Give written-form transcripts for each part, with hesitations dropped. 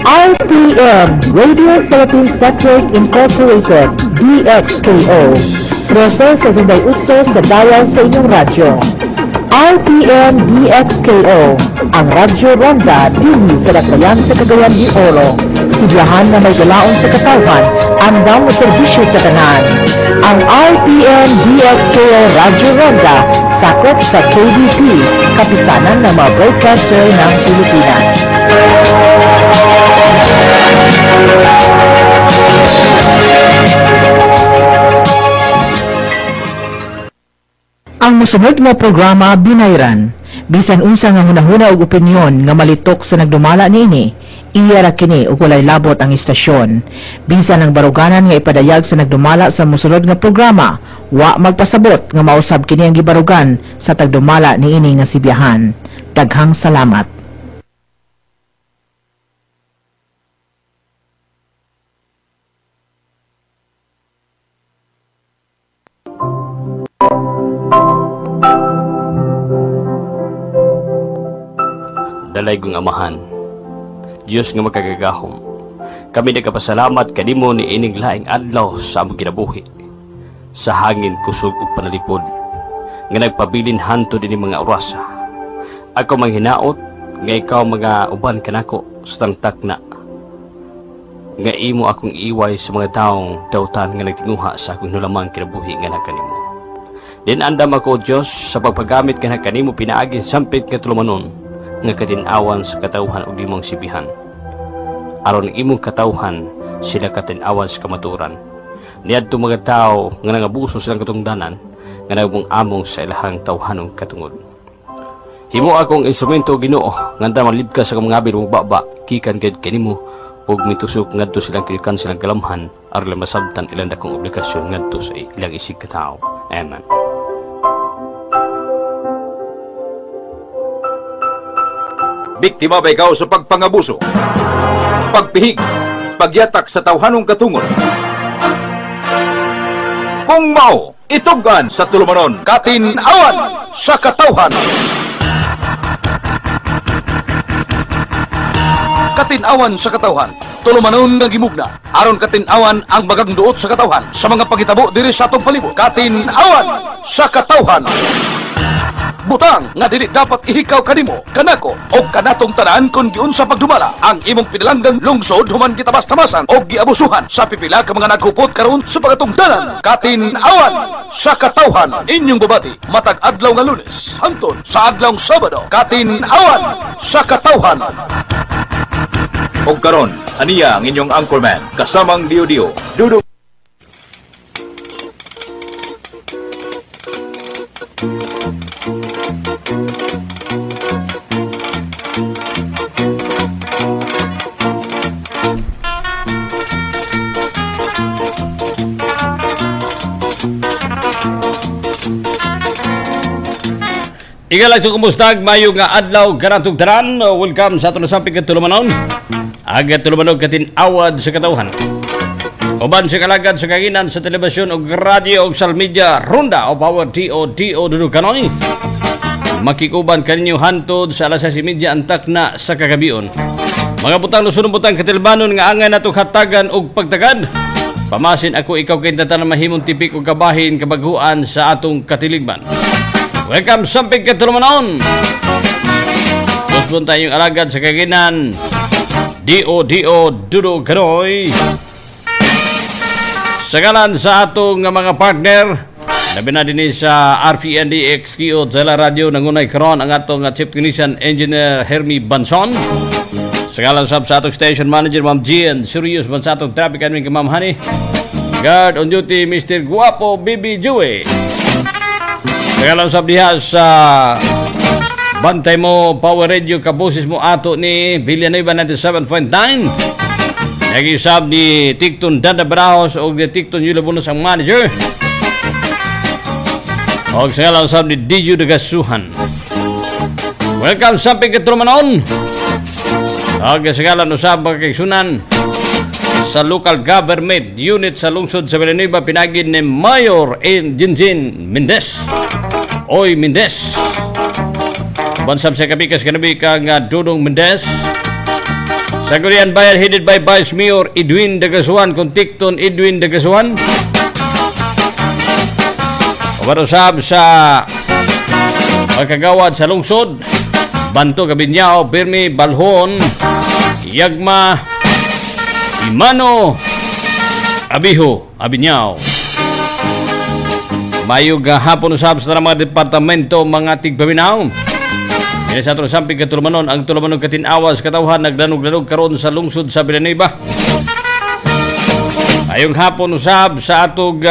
RPN, Radio Philippines Network Incorporated, DXKO. 1368 sa dial sa inyong radyo. RPN DXKO, ang Radyo Ronda, dili sa Latayan sa Cagayan de Oro. Sibiyahan na may galaon sa katawan, andang mo serbisyo sa tanan. Ang RPN DXKO Radyo Ronda, sakop sa KBP, kapisanan ng mga broadcaster ng Pilipinas. Ang musunod nga programa binayran. Bisan unsa nga hunahuna og opinyon nga malitok sa nagdumala niini, iya ra kini ug walay labot ang istasyon. Bisan ang baruganan nga ipadayag sa nagdumala sa musunod nga programa, wa magpasabot nga mausab kini ang gibarugan sa tagdumala niini nga sibiyahan. Daghang salamat. Dalay kong amahan, Diyos nga magkagagahom, kami nagkapasalamat kanimo ni ining laing adlaw sa among kinabuhi. Sa hangin kusog ug panalipod, nga nagpabilin hanto din mga orasa. Ako manghinaot, nga ikaw mga uban kanako sa tangtak na. Nga imo akong iway sa mga taong dautan nga nagtinguha sa akong nulamang kinabuhi nga nakanimo. Din andam ako, Diyos, sa pagpagamit ka na kanimo pinaagin sampit nga tulumanon, nga katinawan sa katauhan o limang sibihan. Aron imong katauhan, sila katinawan sa kamaturan. Niadto mga tao nga nangabuso silang katungdanan, nga nagmong-among sa ilahang tawhanong katungod. Himo akong instrumento, Ginoo, nga malib ka sa kamangabil mong baba, kikan gayud kanimo, ug mitusok ngadto silang kilikan silang kalamhan, aron masabtan ilang dakong obligasyon ngadto sa ilang isig katao. Amen. Biktima ba ikaw sa pagpangabuso, pagpihig, pagyatak sa tawhanong katungod? Kung mao, itugan sa tulumanon, katinawan sa katawhan. Katinawan sa katawhan, tulumanon nga gimugna, aron katinawan ang bagang duot sa katawhan, sa mga pagitabo diri sa atong palibot. Katinawan sa katawhan. Butang nga dili dapat ihikaw kanimo, kanako, o kanatong tanan kung giunsa pagdumala ang imong pinalanggang lungsod human gitabas-tamasan o giabusuhan sa pipila ka mga nagkupot karon sa pagatungdanan. Katinawan sa katawhan, inyong bubati matag adlaw nga Lunes hangtod sa adlawng Sabado. Katinawan sa katawhan. O karon, aniya ang inyong anchorman kasamang Dio Dudong. Igalag sa kumustag, mayo nga adlaw kanatong tanan. Welcome sa ato na samping katulumanon. Aga tulumanog katinawad sa katawhan. Uban sa kalagad sa kanginan sa telebisyon o radyo o social media, Ronda o Power T.O.D.O. Dudukanoy. Makikuban kaninyo hantod sa alas 6:30 antak na sa kagabion. Mga butang lusunong butang katilbanon nga angay natong hatagan o pagtagad. Pamasin ako ikaw kinta na mahimong tipik o kabahin kabaguan sa atong katiligban. Welcome sa samping katulumanon. Puspun tayong alagad sa kaginan, D.O.D.O. Dudo Ganoy. Sagalan sa atong mga partner, labi na din sa RPNDXKO Zela Radio, nangunay karon ang atong Chief Technician Engineer Hermie Banson. Sagalan sa atong Station Manager Ma'am Gian Serious man sa atong traffic admin ka Ma'am Hani. Guard on duty Mr. Guapo Bibi Jue. Sagalan sa diha sa bantay mo Power Radio kabusis mo ato ni Villanueva 97.9. Nag-isab ni Tikton Dada Barahos o ni Tikton Yula Bonus ang manager. O sagalan sa ni Diju Dagasuhan. Welcome sa pagkatrumanon. O sagalan usab kagsunan sa local government unit sa lungsod sa Villanueva pinagid ni Mayor Jinjin Mendez. Oy Mendez. Bansab sa kapikas kanabi kang Dudong Mendez. Sa Korean Bayan headed by Vice Mayor Edwin Dagasuan kung Tikton Edwin Dagasuan. Umarusab sa pagkagawad sa lungsod. Banto Kabinyao, Birmi, Balhon, Yagma, Imano, Abiho, Abinyao. Mayog hapon usab sa mga departamento mga tigpaminaw. Yan sa atong samping katulumanon, ang tulumanon katinawas katawhan nagdanog-danog karon sa lungsod sa Villanueva. Ayong hapon usab sa atog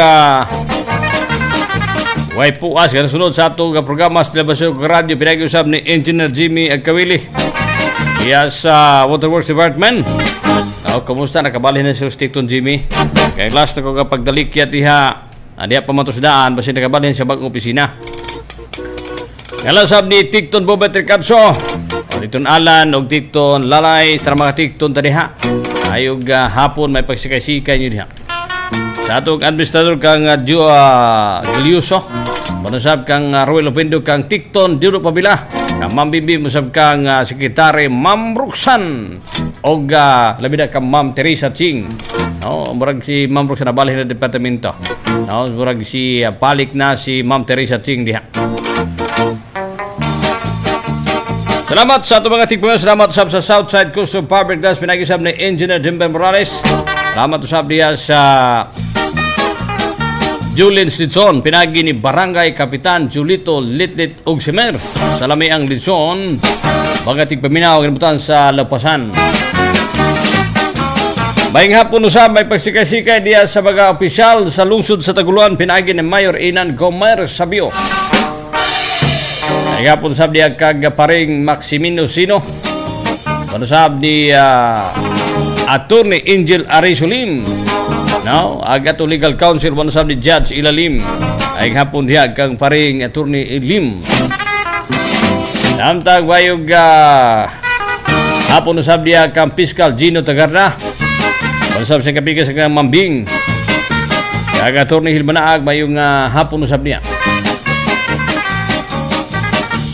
way puas kada sunod sa atog programa sa Labasyo Radio pinag-usab ni Engineer Jimmy Agkawili. Iya sa Waterworks Department. Kumusta nakabali na si Tikton Jimmy? Kay last na ko kapag dalikya diha diha pamatusdaan basi nakabalhin sa bagong opisina. Ngalasab ni Tikton Bobet Ricabso. Tikton Alan o Tikton Lalay tara mga Tikton tadiha. Ayog hapon may pagsikay-sikay nyo diha. Sa atong administrador kang Juliuso. Manusab kang Royal Opindo kang Tikton Dilo Pabila. Kang Ma'am Bimbi musab kang Sekretary Ma'am Roxanne. O labida kang Ma'am Teresa Ching. Murag si Ma'am Roxanne nabalhin na departamento. Murag si balik na si Ma'am Teresa Ching diha. Salamat sa ato mga tigpuyo. Salamat usab sa Southside Coastal Power Glass pinag-isab ni Engineer Jimber Morales. Salamat usab diya sa Julien Lidson pinagi ni Barangay Kapitan Julito Litlit Ugsimer. Salami ang Lidson mga tigpaminaw kinibutan sa Lapasan. Bayang hapon usab may pagsikay-sikay diya sa mga opisyal sa lungsod sa Taguluan pinagi ni Mayor Inan Gomer Sabio. Gapon sab diya kag paring Maximino Sino. Panusab ni Attorney Angel Arisolim. Agato Legal Counsel panusab ni Judge Ilalim. Ay hapon diya kag paring Attorney Ilim. Samtang bayog hapon usab diya kang Fiscal Gino Tagarna. Panusab sa kapigas kang Mambing. Kag Attorney Hilmanaag bayong hapon usab diya.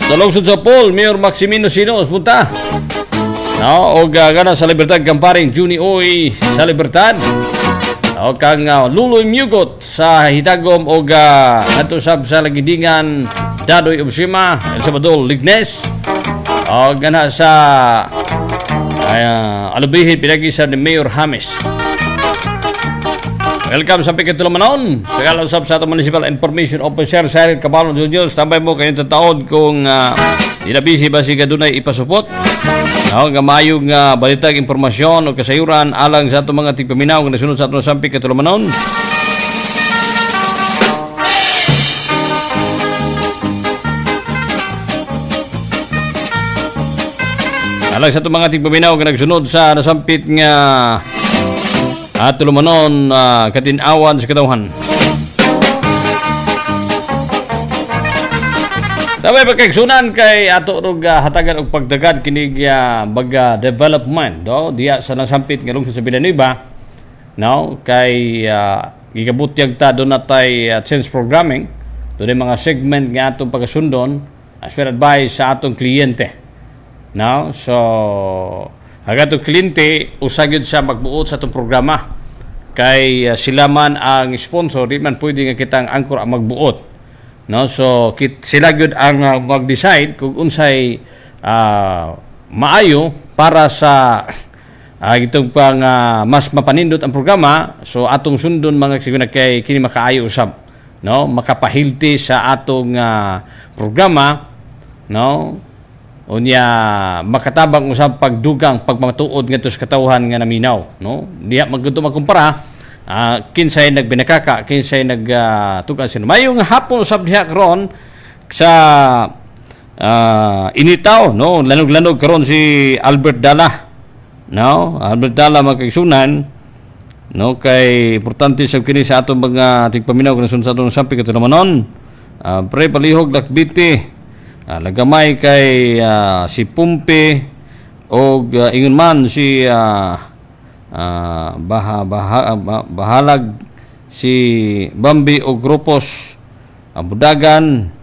Sa lungsod sa Paul, Mayor Maximino Sino, punta. O gana sa Libertad, kamparing Juni Oy sa Libertad. O kang Luloy Mugot sa Hitagom o ato sab sa Lagidingan, Dadoy Obsima, El Salvador, Lignes. O gana sa Alubihit, pinag-isa ni Mayor James. Welcome sa Pikatulamanon. Sa usap sa atong Municipal Information Officer Cyril Caballo Jr. Tambay mo kayong tataod kung inabisi ba si Gadunay ipasupot. Nga mayong balitag impormasyon o kasayuran alang sa atong mga tigpaminaw na sunod sa atong sa Pikatulamanon. Alang sa itong mga tigpaminaw na nagsunod sa nasampit nga at tulumanon katinawan sa katawhan. Sabay pagkaigsunan kay ato rog hatagan og pagdagad kinig baga development diya sa nasampit nga lungsod sa Villanueva. Kay gigabutyag ta do natay change programming do mga segment nga atong pagkasundon as per advice sa atong kliyente. So agatong kliyente usagid siya magbuot sa itong programa kay sila man ang sponsor di man pwede nga kitang angkor ang magbuot so sila gyud ang mag-decide kung unsay maayo para sa itong pang mas mapanindot ang programa so atong sundon mga siguna kay kini makaayo usab makapahilti sa atong programa unya makatabang usab pagdugang pagmatuod ngadto sa katawhan nga naminaw diha magudto makumpara kinsay nagbinakaka kinsay nagtugan sino mayong hapon usab diha karon sa initaw lanog-lanog karon si Albert Dala Albert Dala magkaigsunan kay importante sab kini sa atong mga tigpaminaw kung sa atong sampi katulamanon pre palihog lakbiti lagamay kay si Pumpe o ingon man si bahalag si Bambi o Grupos Budagan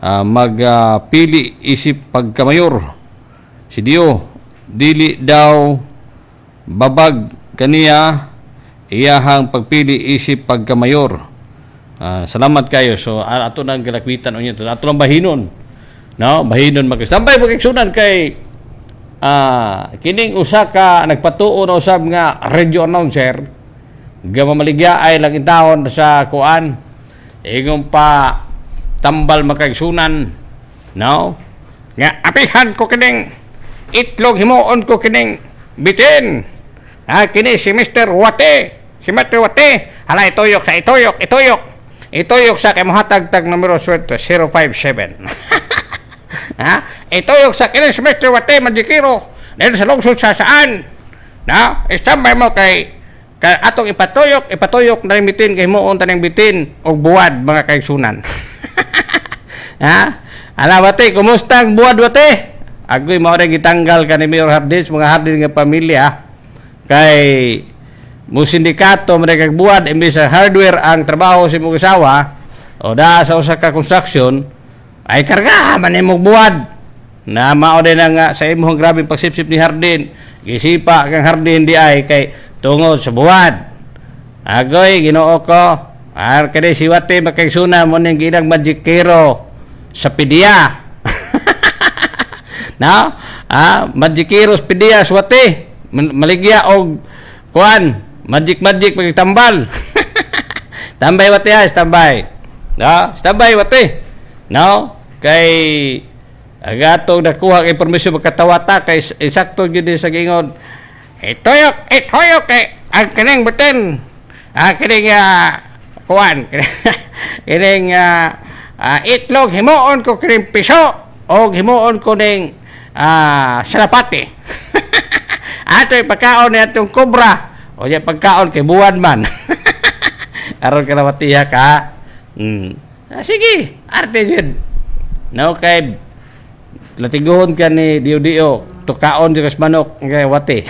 magpili isip pagkamayor. Si Dio dili daw babag kaniya iyahang pagpili isip pagkamayor. Salamat kayo. So ato nang galakwitan unya to. Ato lang bahinon. No, bahinon magsampay pagigsunan kay kining usa ka nagpatuo na usab nga radio announcer gamamaligya ay lang intawon sa kuan ingong pa tambal makagsunan, no, nga apihan ko kining itlog, himuon ko kining bitin, kini si Mr. Wate hala ituyok sa kay mohatag tag numero 057 ituyok sa kini si Mr. Wate Majikiro dahil sa lungsod sa saan na istambay mo kay atong ipatuyok na rin bitin kay moon tanang bitin o buwad mga kaigsunan. Ala Wate, kumusta ang buwad Wate? Agoy mao rin gitanggal ka ni Mayor Hardins mga Hardin nga pamilya kay mo sindikato mga buwad imbis sa hardware ang trabaho sa imong asawa o da sa usa ka construction ay karga man imong buwad na mao din nga sa imong grabeng pagsipsip ni Hardin gisipa kang Hardin di ay kay tungod sa buwad. Agoy Ginoo ko kani si Wate makagsuna mo ning ginang Majikiro sa PDEA. No? Majikiro sa PDEA sa Wate maligya og kuan magic pagtambal. Tambay Wate standby. No? Standby Wate. No? Kay agatong nakuha kay permisyon magkatawata kay eksakto gyud sa gingon. Itoyok kay ang kining bitin. Kining kuan kining itlog himuon ko kining piso o himuon ko ning salapati. Ato'y pagkaon ni atong kobra o yung pagkaon kay buwan man. Aron ka na matiya ka. Sige, arte yun. No, kay latiguhon ka ni Dio tukaon di kas manok kay Wate.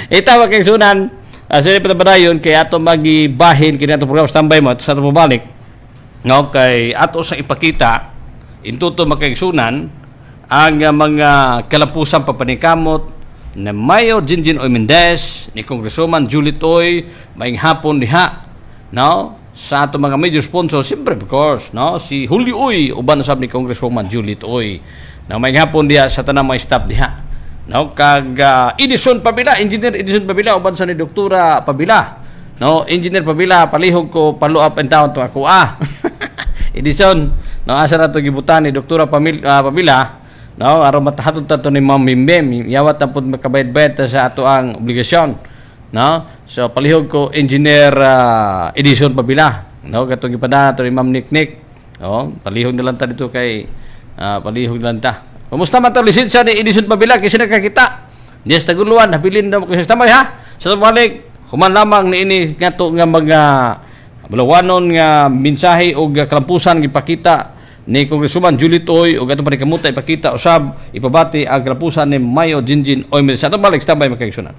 Itawag kay sunan sila pinabadayon kay ato magibahin kini ato program standby mo sa ato pabalik. No, kay ato sa ipakita intuto makigsunan ang mga kalampusan papaningkamot na Mayor Jinjin Oy Mendez ni Congresswoman Juliet Oy maing hapon diha, no, sa ato mga major sponsor siyempre of course, no, si Julio Oy uban usab ni Congresswoman Juliet Oy na maing hapon diha sa tanang mga staff diha, no, kag Edison Pabila, Engineer Edison Pabila uban sa ni Doktora Pabila, no, Engineer Pabila palihog ko follow up and down to ako Edison, no, asa na to gibutan ni Doktora Pabila, no, aron matahatod ta to ni Ma'am Mimbem yawat na pud makabayad-bayad ta sa ato ang obligasyon, no, so palihog ko Engineer Edison Pabila, no, katong gipadana to ni Ma'am Niknik, no, palihog na lang ta dito kay palihog na lang ta. Kumusta man to lisensya ni Edison Pabila kasi nakakita yes taguluan habilin daw kasi tamay ha sa balik human lamang ni ini ngato nga mga bulawanon nga mensahe o kalampusan gipakita ni Congresswoman Juliet Oy o atong panikamuta ipakita usab ipabati ang kalampusan ni Mayor Jinjin Oy Mendez. Atong balik standby makigsunan.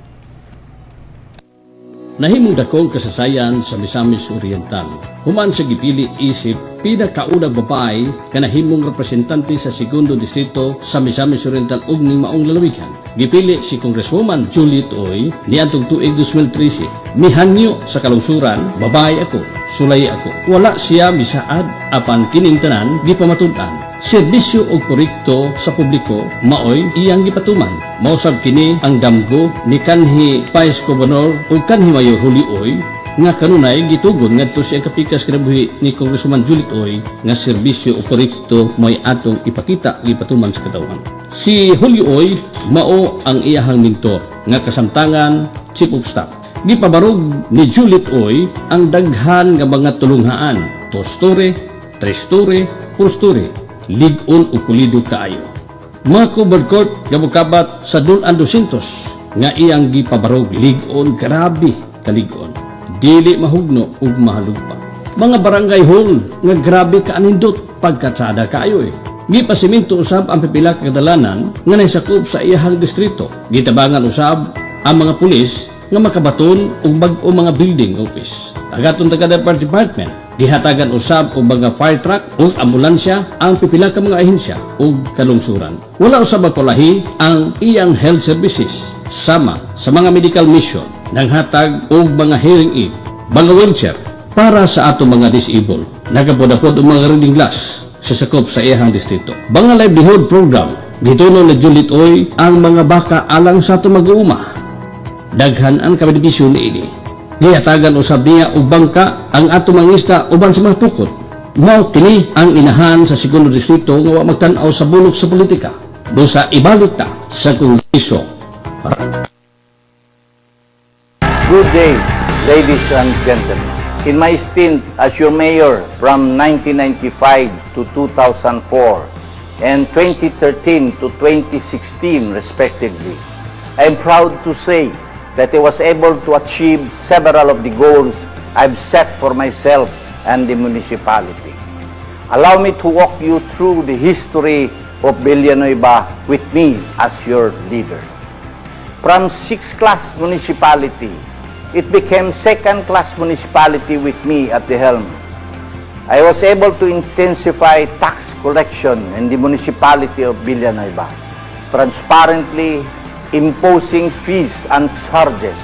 Nahimong dakong kasasayan sa Misamis Oriental. Human sa gipili isip pinakaunang babae kanahimong representante sa segundo distrito sa Misamis Oriental ug ning maong lalawigan. Gipili si Congresswoman Juliet Oy niadtong tuig 2013. Mihangyo sa kalungsuran, babae ako, sulay ako. Wala siya misaad apan kining tanan gipamatud-an. Serbisyo o proyekto sa publiko maoy iyang gipatuman. Mausab kini ang damgo ni kanhi Vice Governor o kanhi Mayor Julio Oy nga kanunay gitugon ngadto siya kapikas kinabuhi ni Congresswoman Juliet Oy nga serbisyo o proyekto may atong ipakita gipatuman sa katawhan. Si Julio Oy mao ang iyahang mentor nga kasamtangan Chief of Staff. Gipabarog ni Juliet Oy ang daghan nga mga tulunghaan, 2 story, 3 story, 4 story, lig-on o pulido kaayo. Mga covered court gabukabat sa Dulan 200 nga iyang gipabarog lig-on grabe kalig-on. Dili mahugno ug mahalugpa. Mga barangay hall nga grabe kaanindot pagkatsada kaayo Gipasimento usab ang pipila ka kadalanan nga naisakop sa iyahang distrito. Gitabangan usab ang mga pulis nga makabaton og bag-o mga building office. Agaton taga Department Gihatagan usab og mga fire truck ug ambulansya ang pipila ka mga ahensya ug kalungsuran. Wala usab magpalahi ang iyang health services sama sa mga medical mission nanghatag og mga hearing aid, mga wheelchair para sa ato mga disabled. Nagapod-apod og mga reading glass sa sakop sa iyang distrito. Mga livelihood program gituno ni Juliet Oy ang mga baka alang sa ato mag-uuma. Daghan ang kabidisyon niini. Gihatagan usab niya og bangka ang ato mangisda uban sa mga pukot. Mao kini ang inahan sa segundo distrito nga wa magtan-aw sa bulok sa politika. Busa ibalik ta sa Kongreso. Good day, ladies and gentlemen. In my stint as your mayor from 1995 to 2004 and 2013 to 2016 respectively, I am proud to say that I was able to achieve several of the goals I've set for myself and the municipality. Allow me to walk you through the history of Villanueva with me as your leader. From 6th-class municipality, it became 2nd-class municipality with me at the helm. I was able to intensify tax collection in the municipality of Villanueva, transparently imposing fees and charges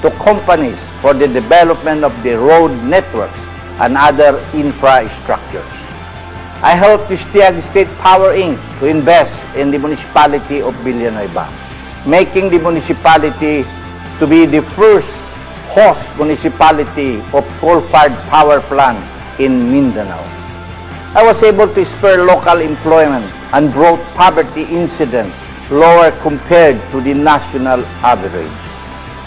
to companies for the development of the road networks and other infrastructures. I helped the Stiag State Power Inc. to invest in the municipality of Villanueva, making the municipality to be the first host municipality of coal-fired power plant in Mindanao. I was able to spur local employment and brought poverty incidence lower compared to the national average.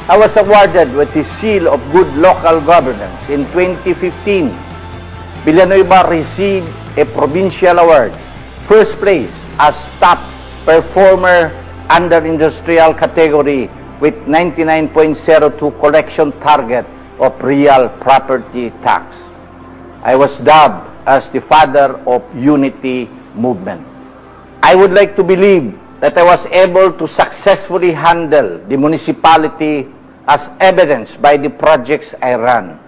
I was awarded with the Seal of Good Local Governance in 2015. Villanueva received a provincial award, first place as top performer under industrial category with 99.02 collection target of real property tax. I was dubbed as the father of unity movement. I would like to believe that I was able to successfully handle the municipality as evidenced by the projects I ran.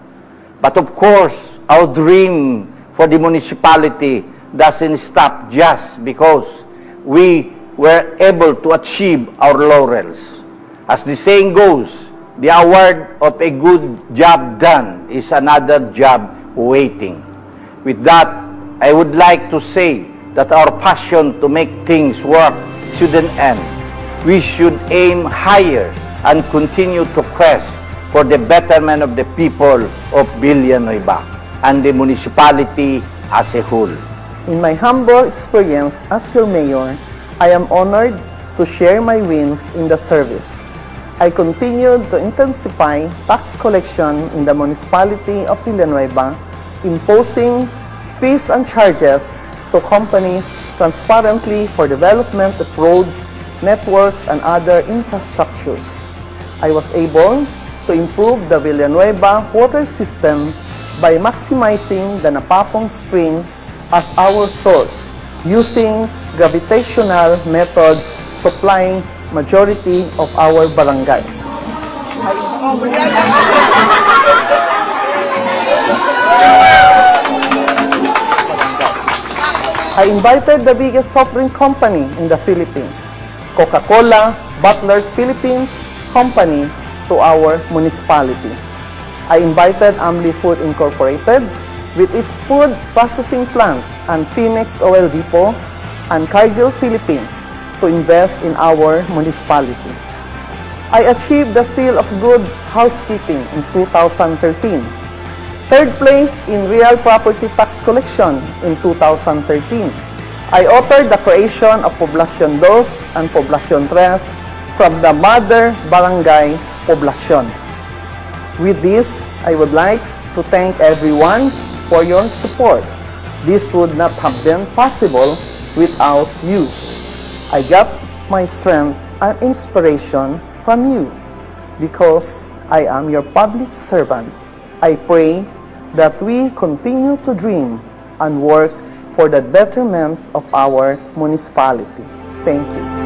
But of course, our dream for the municipality doesn't stop just because we were able to achieve our laurels. As the saying goes, the award of a good job done is another job waiting. With that, I would like to say that our passion to make things work shouldn't end. We should aim higher and continue to quest for the betterment of the people of Villanueva and the municipality as a whole. In my humble experience as your mayor, I am honored to share my wins in the service. I continued to intensify tax collection in the municipality of Villanueva, imposing fees and charges to companies transparently for development of roads, networks, and other infrastructures. I was able to improve the Villanueva water system by maximizing the Napapong Spring as our source, using gravitational method supplying majority of our barangays. I invited the biggest soft drink company in the Philippines, Coca-Cola Bottlers Philippines Company, to our municipality. I invited Amli Food Incorporated with its food processing plant and Phoenix Oil Depot and Cargill Philippines to invest in our municipality. I achieved the Seal of Good Housekeeping in 2013. Third place in real property tax collection in 2013. I authored the creation of Poblacion 2 and Poblacion 3 from the mother barangay Poblacion. With this, I would like to thank everyone for your support. This would not have been possible without you. I got my strength and inspiration from you because I am your public servant. I pray that we continue to dream and work for the betterment of our municipality. Thank you.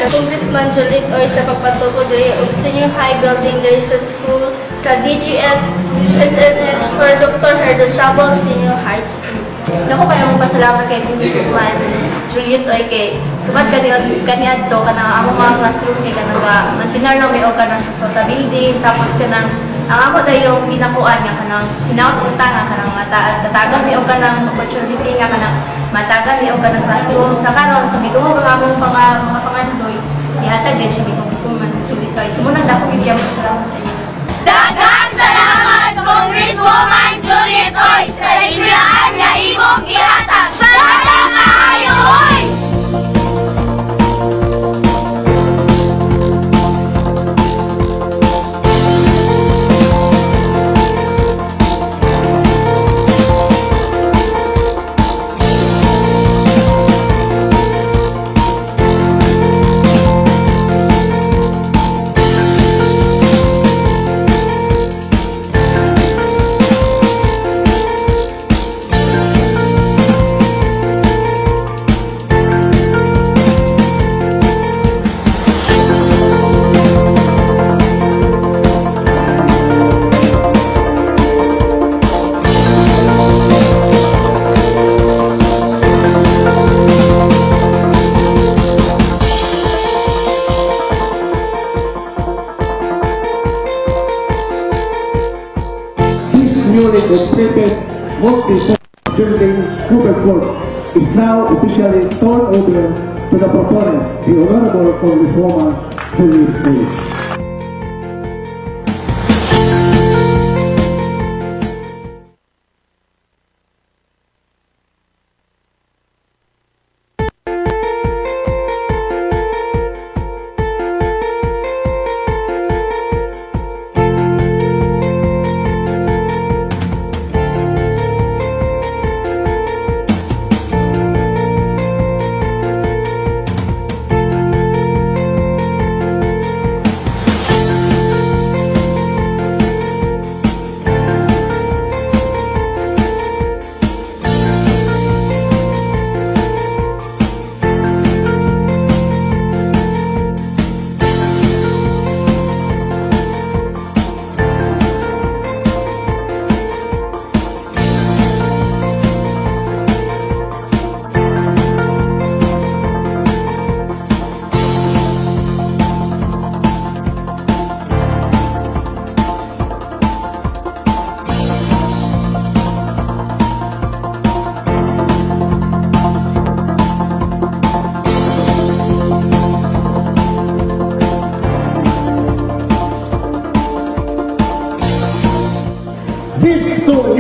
Congressman Jolith Oy sa pagpatubo diri og senior high building diri sa school sa DGS SNH for Dr. Herdo Sabol Senior High School. Dako kayo mong pasalamat kay Congressman Jolith Oy kay sugat kaniadto kanang among mga classroom kay kanang mantinar na may og kanang sa Sota building tapos kanang ang ako dayong pinakuan nga kanang hinaut-unta nga kanang tatagan mi og kanang opportunity nga kanang matagan mi og kanang classroom sa karon sa gitungog ang among mga pangandoy ihatag din siya kung gusto man Jolith Oy. Sumunod ako gyud salamat sa inyo. Daghang salamat Congresswoman Jolith Oy sa libraan nga imong gihatag. Sana maayo oy! newly completed multi-purpose building Cooper Court is now officially turned over to the proponent, the Honorable Congresswoman Jolith Oy.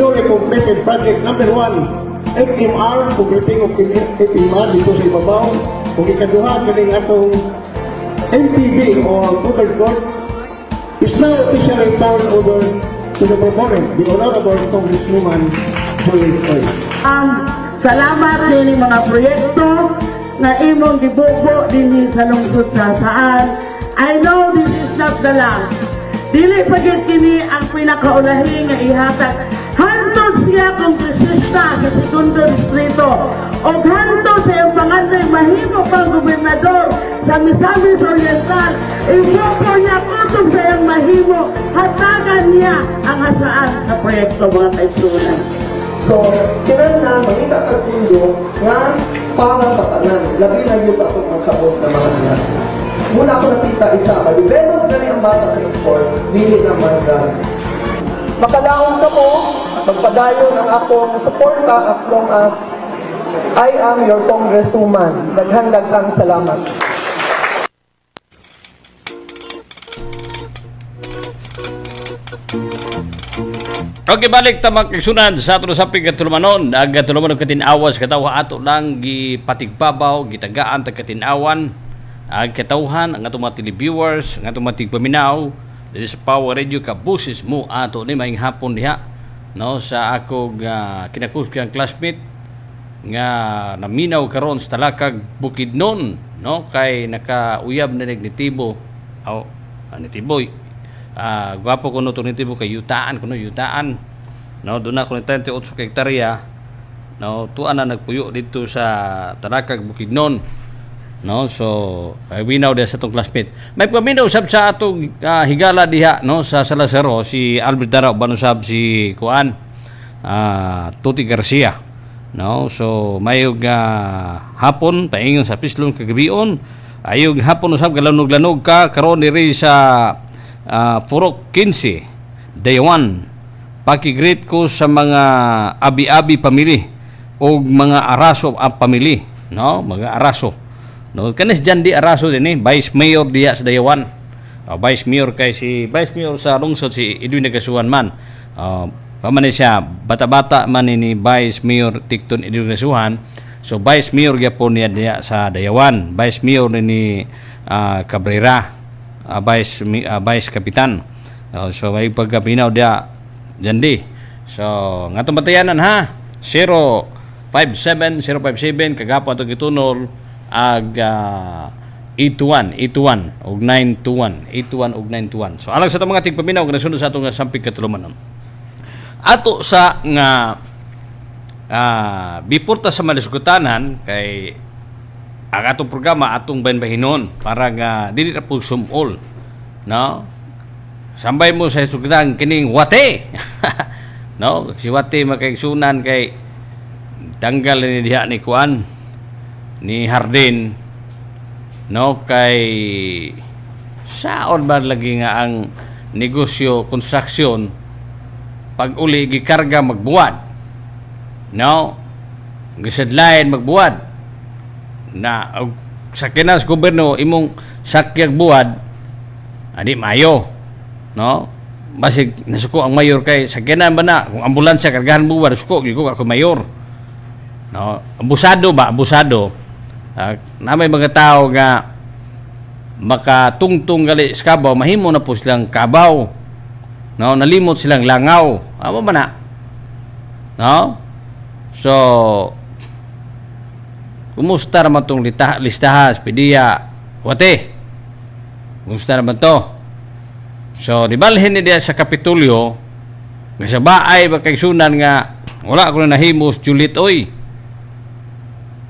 successfully completed project number 1, FMR, completing of FMR dito sa ibabaw. Kung ikaduha, galing atong MPB or Buttered Court is now officially turned over to the proponent, the Honorable Congresswoman Juliet Oy. Salamat din mga proyekto na imong gibubo din sa lungsod sa saan. I know this is not the last. Dili pagit kini ang pinakaulahi nga ihatag. Hantod siya kongresista sa segundo distrito o hantod sa iyong panganday mahimo pang gobernador sa Misamis Oriental. Iboko niya kutob sa iyong mahimo. Hatagan niya ang hasaan sa proyekto mga kaisunan. So, kinahanglan mangita kag pundo nga para sa tanan, labi na yun sa akong mga kabos na mga anak. Muna ako nakita isa, ma-develop na ang bata sa sports, dili naman drugs. Makalaon ka mo, magpadayon ang akong suporta as long as I am your congresswoman. Daghang salamat. Okay, balik ta magkasunan sa ato sa pagkatulumanon. Aga tulumanon katinawas katawa ato lang gipatigbabaw, gitagaan ta katinawan. Ag katawhan ang atong mga televiewers, ang atong mga tigpaminaw dito sa Power Radio kabusis mo ato ni maing hapon diha. No, sa ako kinakusgang classmate nga naminaw karon sa Talakag Bukidnon, no, kay nakauyab na nagnitibo aw nitiboy. Gwapo ko no Nitibo kay yutaan kuno yutaan. No, doon ako ni 38 hektarya. No, tuan na nagpuyo dito sa Talakag Bukidnon. No, so ay winaw dia sa tong classmate. May paminaw sab sa atong higala diha, no, sa Salazaro si Albert Darao banusab si Kuan Tuti Garcia. No, so mayog hapon paingon sa pislon kagabion. Ayog hapon usab galanog-lanog ka karon diri sa Purok 15 Day 1 pakigreet ko sa mga abi-abi pamili o mga araso ang pamili, no, mga araso, no, kanis dyan di araso din Vice Mayor diya sa Day 1, Vice Mayor kay si Vice Mayor sa lungsod si Edwin Nagasuhan man, paman siya bata-bata man ni Vice Mayor Ticton Edwin Nagasuhan. So Vice Mayor gyapon niya diya sa Day 1, Vice Mayor ni Cabrera, Vice Kapitan. So may pagkapinaw dia dyan. So nga itong batayanan ha, 057 kagapon ito gitunol ag 81 og 921. So alang sa itong mga tigpaminaw kung nasunod sa itong sampig katulumanon ato sa nga biporta sa malisugutanan kay ang atong programa atong bahin-bahinon para nga dili na po sumol, no, sambay mo sa sugdan kining wate no, si wate makaigsunan kay tanggal ni diha ni Kuan ni Hardin, no, kay saon ba lagi nga ang negosyo construction pag uli gikarga magbuwad, no, gisadlayan magbuwad na sa kinas gobyerno imong sakyag buwad adi mayo, no, basig nasuko ang mayor kay sakyanan ba na kung ambulansya kargahan buwad suko gyud ako mayor, no, abusado na may mga tao nga makatungtong gali sa kabaw mahimo na po silang kabaw, no, nalimot silang langaw amo ba na, no. So kumusta naman itong listahan, PDEA, wate? Kumusta naman to? So, dibalhin niya sa Kapitulyo, nga sa baay, magkaigsunan nga, wala ako na nahimos, Juliet Oy.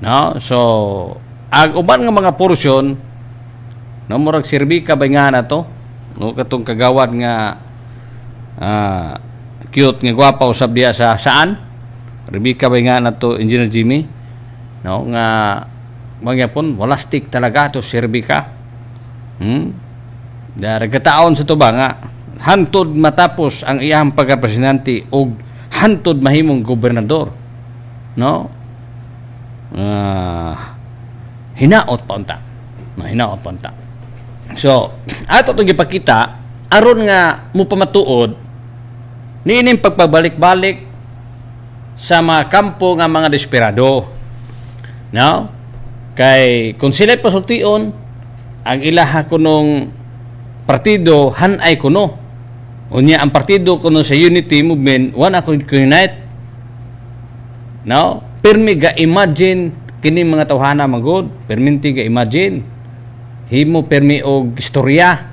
No? So, ang uban nga mga porsyon, no, murag sirbika ba nga na to? No, katong kagawad nga, cute nga gwapa usab diya sa saan? Rebecca ba nga na to, Engineer Jimmy? No, nga magyapon wala stick talaga to serbika. Daragataon sa to ba nga hantod matapos ang iyang pagkapresidente og hantod mahimong gobernador, no, hinaot pa unta, no, hinaot pa unta. So ato to gipakita aron nga mo pamatuod niining pagpabalik-balik sa mga kampo nga mga desperado. No? Kay kung sila pasultion ang ilaha kunong partido hanay kuno. Unya ang partido kuno sa Unity Movement wala ko unite. No? Permi ga imagine kini mga tawhana magod, perminti ga imagine. Himo permi og istorya.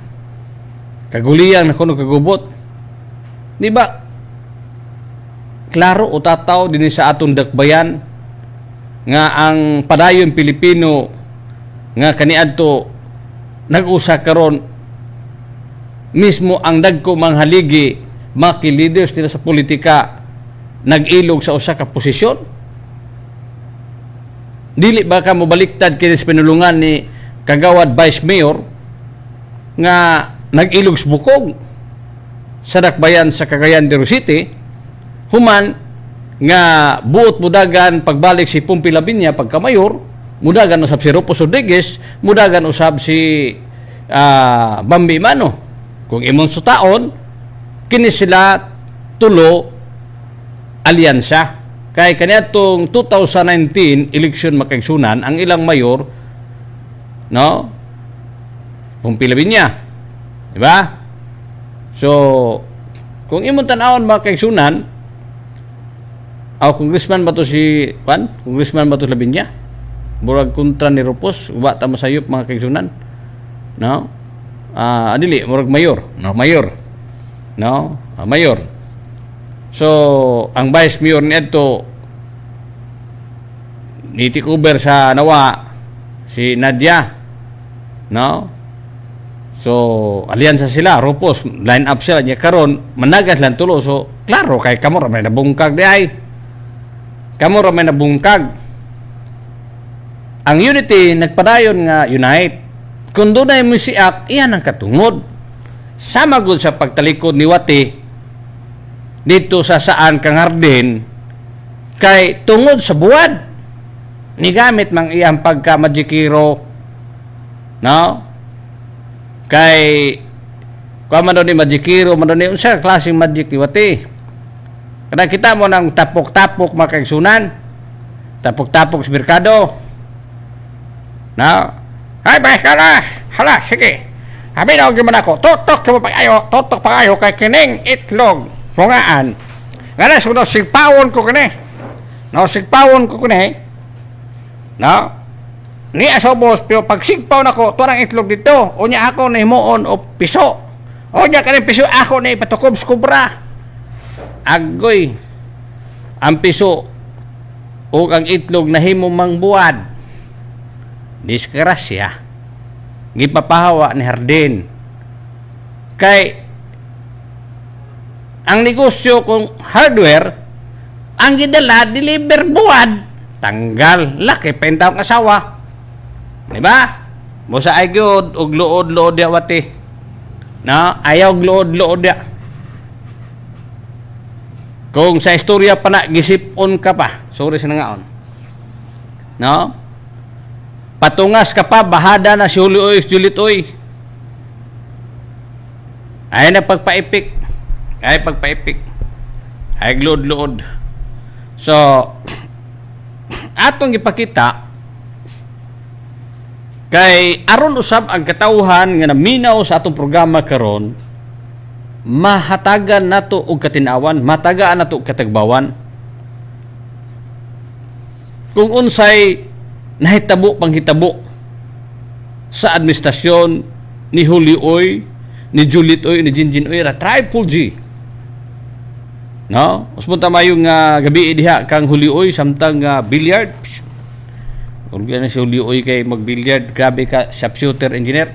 Kaguliyang na kuno kagubot. Di ba? Klaro o tataw din sa atong dakbayan nga ang padayon Pilipino nga kaniadto nag-usa karon mismo ang dagko mga haligi mga leaders nila sa politika nag-ilog sa usa ka posisyon. Dili ba ka mobaliktad kini sa pinulungan ni kagawad Vice Mayor nga nag-ilog sa bukog sa dakbayan sa Cagayan de Oro City human nga buot mudagan pagbalik si Pumpi Labinya pagka-mayor, mudagan usab si Rufus Rodriguez, mudagan usab si Bambi Mano. Kung imong sutaon, kini sila tulo alyansa. Kay kaniadtong 2019 election makaigsunan ang ilang mayor, no? Pumpi Labinya. Di ba? So, kung imong tan-awon makaigsunan, congressman ba to si Congressman ba to Labinya? Murag kontra ni Rupos, uba ta masayop mga kaigsunan. No? Adili, murag mayor. No, mayor. No? Mayor. So, ang vice mayor nito nitikover sa Nawa si Nadia. No? So, alyansa sila, Rupos, line up sila niya karon managas lang tulo. So, klaro kay kamo ra may nabungkag di ay. Kamo ra may nabungkag. Ang Unity nagpadayon nga unite. Kung dunay mo siak, iyan ang katungod. Sama gud sa pagtalikod ni Wati dito sa saan kang Hardin kay tungod sa buwad ni gamit mang iyang pagka Majikiro, no? Kay kuha man ni Majikiro, man ni unsa klaseng magic ni Wati. Kada kita mo ng tapok-tapok makaigsunan, tapok-tapok sa merkado. Na, ay ba ka na? Hala, sige. Habi na og man ako. Totok pa kayo kay kining itlog. Fungaan. Ngana suno sigpawon ko kini. No, sigpawon ko kini. No? Ni asobos pero pag sigpaw nako turang itlog dito, unya ako na himuon o piso. Unya kaning piso ako na ipatukob sa kubra. Agoy ang piso o ang itlog na himo mang buwad diskrasya gipapahawa ni Hardin kay ang negosyo kung hardware ang gidala deliver buwad tanggal laki penta ang asawa di ba mo sa ay gyud og luod ya Wati na ayaw luod ya. Kung sa istorya pa na, gisipon ka pa. Sorry sa nangaon. No? Patungas ka pa, bahada na si Juliet Oy. Ay na pagpaipik. Ay glod-lood. So, atong ipakita, kay aron usab ang katawhan nga naminaw sa atong programa karon, mahatagan nato og katinawan, matagaan nato og katagbawan. Kung unsay nahitabo panghitabo sa administrasyon ni Julio Oy, ni Juliet Oy, ni Jinjin Oy, ra Triple G. No? Usbon ta mayo nga gabi diha kang Julio Oy samtang billiard. Kung na si Julio Oy kay mag-billiard, grabe ka, sharpshooter engineer.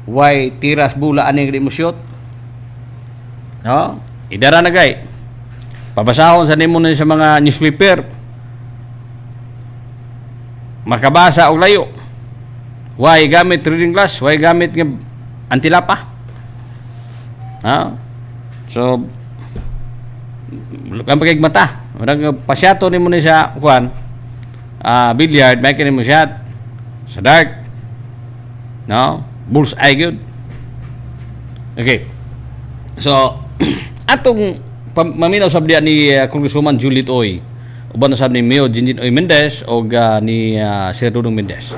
Why tiras bula ani nga di mo shoot? No? Idara na gay. Pabasahon sa nimo na sa mga newspaper. Makabasa og layo. Why gamit reading glass? Why gamit nga antilapa? Ha? So ang pagigmata. Murag pasyato nimo ni sa kuan. Billiard, may kini mo shot sa dark. No? Bullseye good. Okay. So atong maminaw sab diya ni Congresswoman Juliet Oy, uban na sab ni Mayor Jinjin Oy Mendez o ni Sir Dudong Mendez.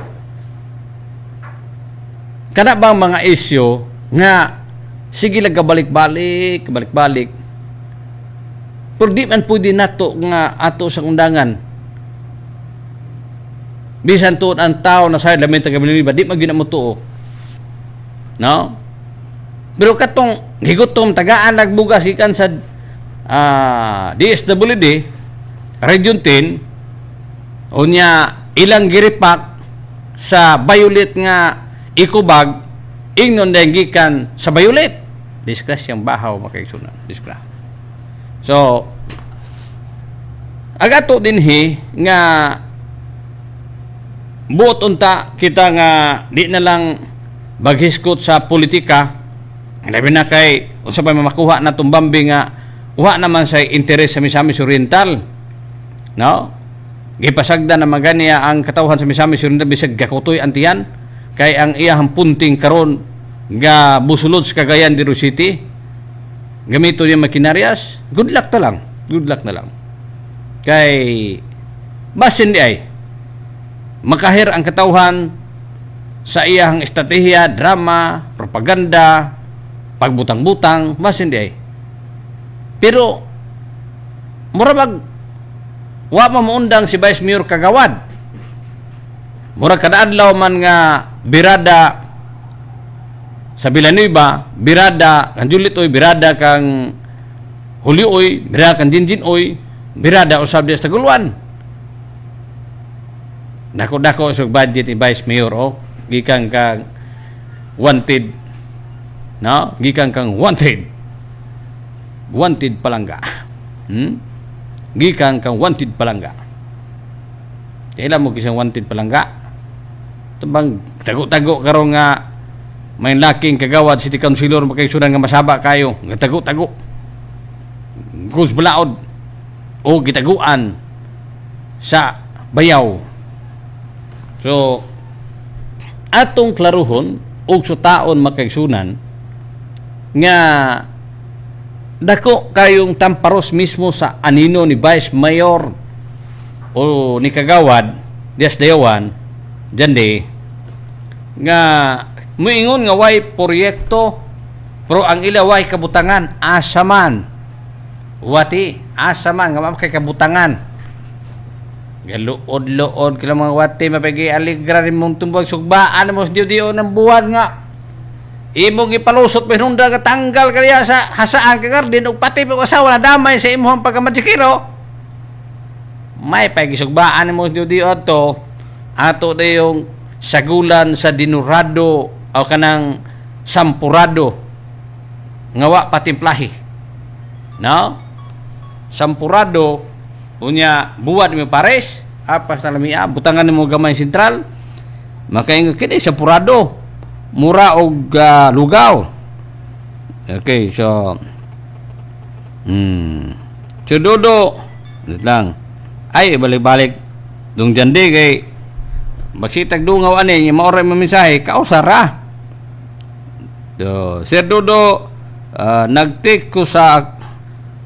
Kana bang mga isyu nga sige lang kabalik-balik, pero di man pwede nato nga ato sa undangan. Bisan tuon ang tao na sa lamin taga-Bililiba, di man gina mo tuo. No? Pero katong higutom tagaan nagbugas ikan sa DSWD Region 10 unya ilang giripak sa Violet nga ikubag ingnon dahil gikan sa Violet. Discuss yung bahaw makaigsunan. Discuss. So, agato din nga buot unta kita nga di na lang maghiskot sa politika, labi na kay unsa pa makuha na tumbambi nga uha naman sa interes sa Misamis Oriental, no? Gipasagda na maganiya ang katawhan sa Misamis Oriental bisag gakutoy antiyan kay ang iyang punting karon nga busulod sa Cagayan de Oro City gamito yung makinaryas. Good luck na lang kay basin di ay makahir ang katawhan sa iyang estratehiya, drama, propaganda, pagbutang-butang, basin di ay. Pero murag wa maundang si Vice Mayor Kagawad. Murag kada adlaw man nga birada sa Villanueva, birada kang Juliet Oy, birada kang Julio Oy, birada kang Jinjin Oy, birada usab di sa Taguluan. Dako-dako sa budget ni Vice Mayor gikan kang wanted, no? Gikan kang wanted palangga. Gikan kang wanted palangga. Kailan mo kisang wanted palangga? Tabang tago-tago karon nga may laking kagawad city councilor makaigsunan nga masaba kayo, nga tago-tago. Gus balaod o gitaguan sa bayaw. So, atong klaruhon og sutaon makaigsunan nga dako kayong tamparos mismo sa anino ni Vice Mayor o ni Kagawad Dias Dayawan dyan nga muingon nga way proyekto pero ang ila way kabutangan asaman nga makay kabutangan galuod-luod kila mga wati mapagi aligra rin mong tumbag sugbaan mo sa diyo ng buwan nga imong ipalusot pinunda ka tanggal kaya sa hasaan ka gardin o pati pa asawa na damay sa imuhang pagkamadsikiro may pagisugbaan mo sa diyo ato na yung sagulan sa dinurado o kanang sampurado ngawa patimplahi, no? Sampurado unya buwan mi pares apas na lamia butangan mo gamay sentral makaingon kini sampurado mura og lugaw. Okay, so Dodo lang ay balik-balik dung jandi kay magsitag dungaw ani nya maoray mo mensahe kausara. So Sir Dodo, nagtik ko sa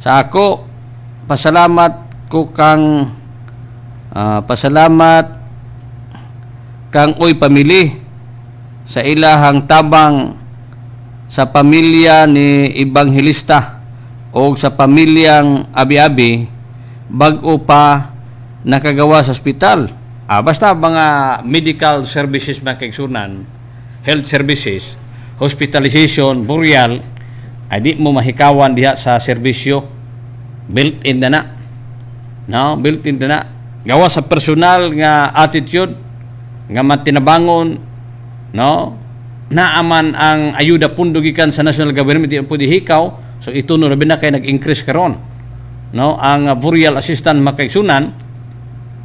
ako pasalamat ko kang pasalamat kang oy pamili sa ilahang tabang sa pamilya ni Ebanghelista o sa pamilyang abi-abi bag-o pa nakagawa sa ospital. Basta mga medical services makigsunan, health services, hospitalization, burial, ay di mo mahikawan diha sa serbisyo. Built-in na. No? Built-in na. Gawa sa personal nga attitude, nga matinabangon, no? Naaman ang ayuda pundo gikan sa national government, di pwede hikaw, so ito no labi na kay nag-increase karon. No? Ang burial assistant makaigsunan,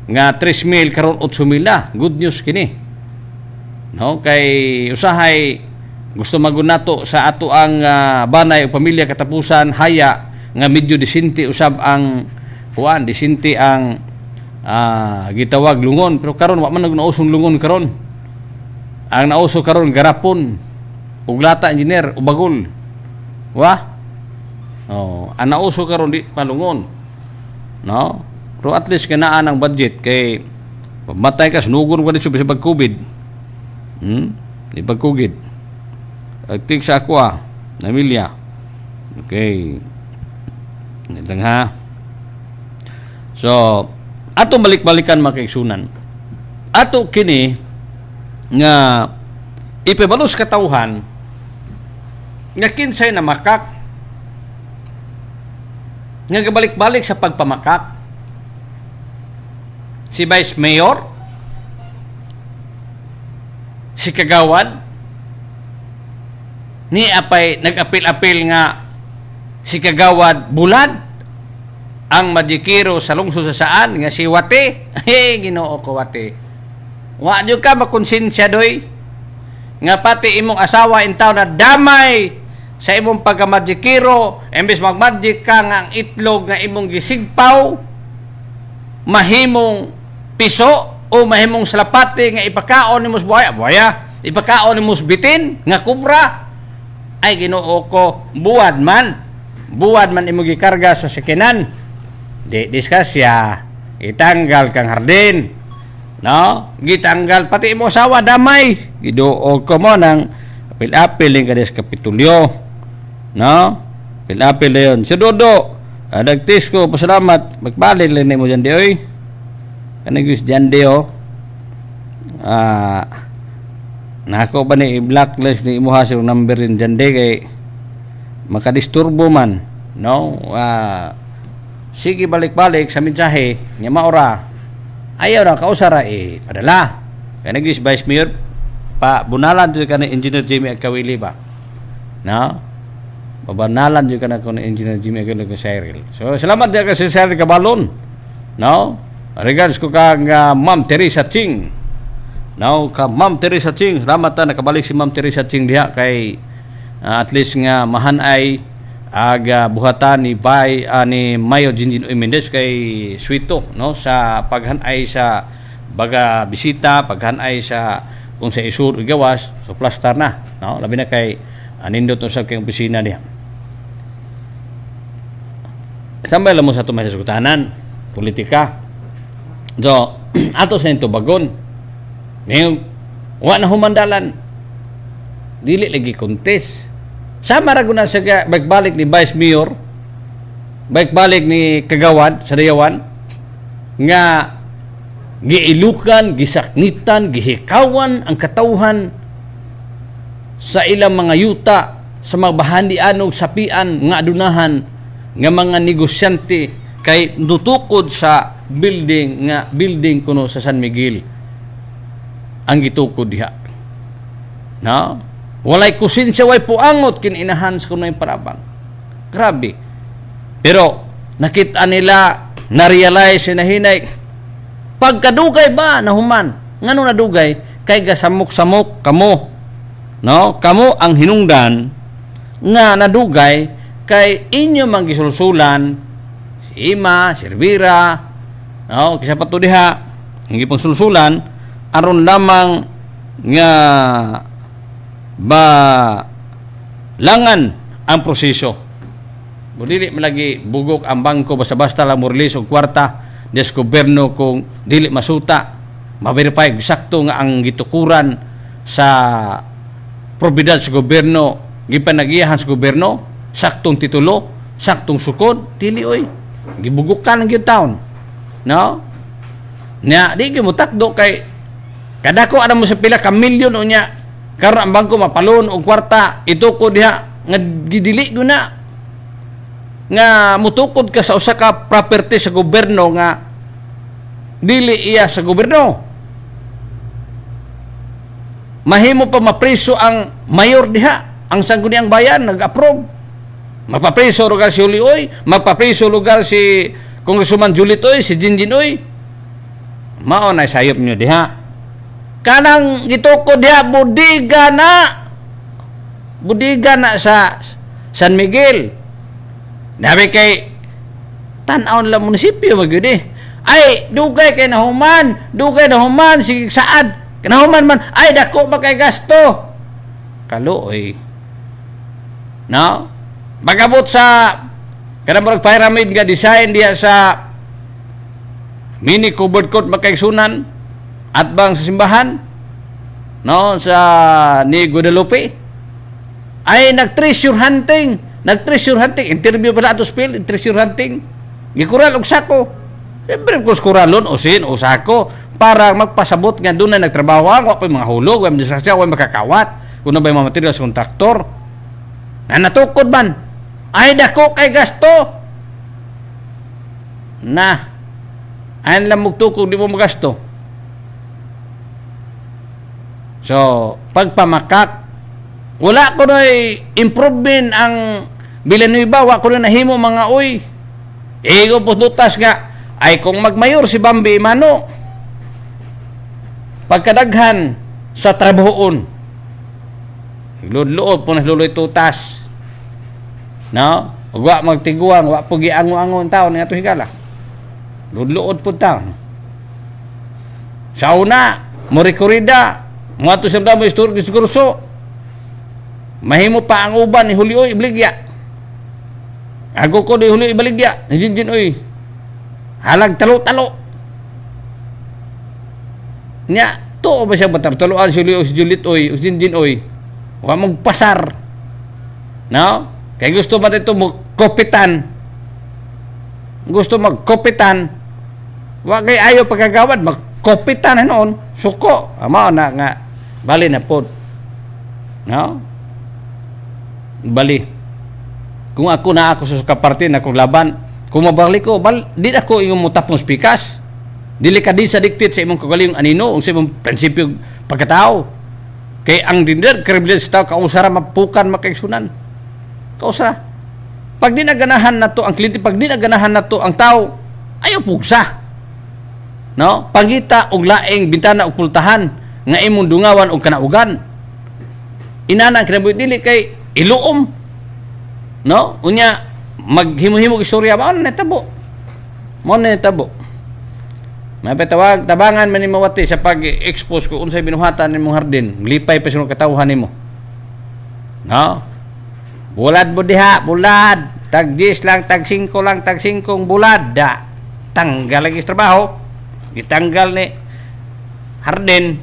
nga 3,000 karon 8,000 na. Good news kini. No? Kay usahay, gusto magunato sa ato ang banay o pamilya katapusan haya nga medyo disinte usab ang disinte ang gitawag lungon pero karon wa man nausong lungon karon. Ang nauso karon garapon ug lata engineer o bagol. Oh, anauso karon di palungon. No? Pero at least kanaan ang budget kay pamatay ka sunugon ko dito sa pag-COVID. Di pag-COVID. Agtik sa ako Namilya. Okay. Nitang ha. So, ato balik-balikan makaigsunan. Ato kini nga ipabalos katawhan nga kinsay na makak nga gabalik-balik sa pagpamakak si Vice Mayor, si Kagawad, ni apay nag-apil-apil nga si Kagawad bulad ang madikiro sa lungsod sa saan nga si Wate. Ginoo ko Wate. Wa jud ka makonsensya doy nga pati imong asawa intaw na damay sa imong pagkamadikiro, imbes magmadik ka nga ang itlog nga imong gisigpaw mahimong piso o mahimong salapati nga ipakaon nimo sa buhaya, ipakaon nimo sa bitin nga kubra. Ay Ginoo ko, buwad man imong gikarga sa sakinan. Di diskasya, itanggal kang hardin, no? Gitanggal pati imong asawa damay. Giduog ko mo nang apil-apil ka des Kapitulyo, no? Apil-apil na yun. Si Dodo, nagtis ko, pasalamat, magbalik lang mo dyan di, oy. Kanagis dyan di, oh. Nako ba ni i-blacklist ni imuha sa number rin dyan di, kay makadisturbo man, no? Sige balik-balik sa mensahe niya maura ayaw na kausara padala kanagis Vice Mayor pa bunalan dito ka na Engineer Jimmy Agkawili ba, no? Babanalan dito ka na kung Engineer Jimmy Agkawili sa Cyril. So salamat dito ka si Cyril Cabalon, no? Regards ko kang Ma'am Teresa Ching, no? Ka Ma'am Teresa Ching, salamat na nakabalik si Ma'am Teresa Ching diha kay at least nga mahanay aga buhatan ni ni Mayo Jinjin Mendez kay Suito, no, sa paghanay sa baga bisita, paghanay sa kung sa isur gawas so plastar na, no, labi na kay nindot usab kay opisina niya. Sambay lang mo sa tumay sa sugtanan politika. So ato sa into bagon ngayon wa na humandalan dili lagi contest. Sama ra guna sa bagbalik ni Vice Mayor, bagbalik ni Kagawad sa Dayawan nga giilukan, gisaknitan, gihikawan ang katawhan sa ilang mga yuta sa mga bahandianog sapian nga adunahan nga mga negosyante kay nutukod sa building kuno sa San Miguel ang gitukod diha, no? Walay kusensya, way puangot kininahan sa kunay parabang. Grabe. Pero nakita nila, na-realize na hinay, pagkadugay ba na human? Ngano na dugay? Kay gasamok-samok kamo. No? Kamo ang hinungdan nga nadugay kay inyo mang gisulsulan si Ima, si Rivera, no? Kisa pato diha, hindi pang sulsulan, aron lamang nga ba langan ang proseso. Dili malagi bugok ang bangko basta-basta lang murlis og kwarta des gobyerno kung dili masuta ma-verify eksakto nga ang gitukuran sa probidad sa gobyerno gipanagiyahan sa gobyerno saktong titulo, saktong sukod, dili oy. Gibugok ka ng gyud taon. No? Nya di gyud mo takdo kay kadako ana mo sa pila ka milyon unya karon ang bangko mapalon og kwarta ituko diha nga gidili guna nga mutukod ka sa usa ka property sa gobyerno nga dili iya sa gobyerno. Mahimo pa mapriso ang mayor diha, ang sangguniang bayan nag-approve. Mapapriso lugar si Ulioy, mapapriso lugar si Congressman Julitoy, si Jinjinoy. Mao na sayop nyo diha. Kanang gituko diha budiga na sa San Miguel. Nabi kay tan-aw lang munisipyo magyud ay dugay kay nahuman sige saad kanahuman man ay dako ba kay gasto kaluoy, no? Bagabot sa Kada murag pyramid nga design diya sa mini covered court makaigsunan at bang sa simbahan no sa ni Guadalupe ay nag-treasure hunting, interview pala ato spill, treasure hunting gikural og sako. Siyempre kung kuralon o sin o sako para magpasabot nga doon na nagtrabaho wa pa mga hulog, wa administrasyon, wa makakawat kung na ba yung mga materials kontraktor na natukod man ay dako kay gasto na ayan lang magtukod di mo magasto. So pagpamakak wala ko na improvement ang Villanueva, wa ko na nahimo mga uy ego pututas nga ay kung magmayor si Bambi Mano pagkadaghan sa trabahoon luod-luod po na luloy tutas no wa magtiguan wa po giango-angon taon nga to higala luod-luod po taon sa una morikorida mga to sa damo diskurso mahimo pa ang uban ni Julio Ibaligya ako ko ni Julio Ibaligya ni Jinjin oy halag talo-talo nya to ba siya batar-taloan si Julio si Juliet oy si Jinjin oy wa magpasar no kay gusto ba ito magkopitan gusto magkopitan wa kay ayaw pagkagawad magkopitan noon suko ama na nga bali na pod no bali kung ako na ako sa kaparte na kung laban kung mabalik ko di ako yung mutapong spikas dili ka di sa diktit sa imong kagaling anino o sa imong prinsipyo pagkatao kay ang dinner kredibilidad sa tao kausara mapukan makaigsunan kausara pag di naganahan na to ang kliyente pag di naganahan na to ang tao ayaw pugsa no pangita og laing bintana og pultahan nga imong dungawan og kanaugan inana kinabuhi dili kay iluom no unya maghimo-himo istorya mo na tabo may patawag tabangan man ni mawati sa pag-expose ko unsay binuhatan nimong hardin lipay pa sino katawhan nimo no bulad mo diha bulad tag 10 lang tag 5 lang tag 5 bulad da tanggal lagi sa trabaho gitanggal ni hardin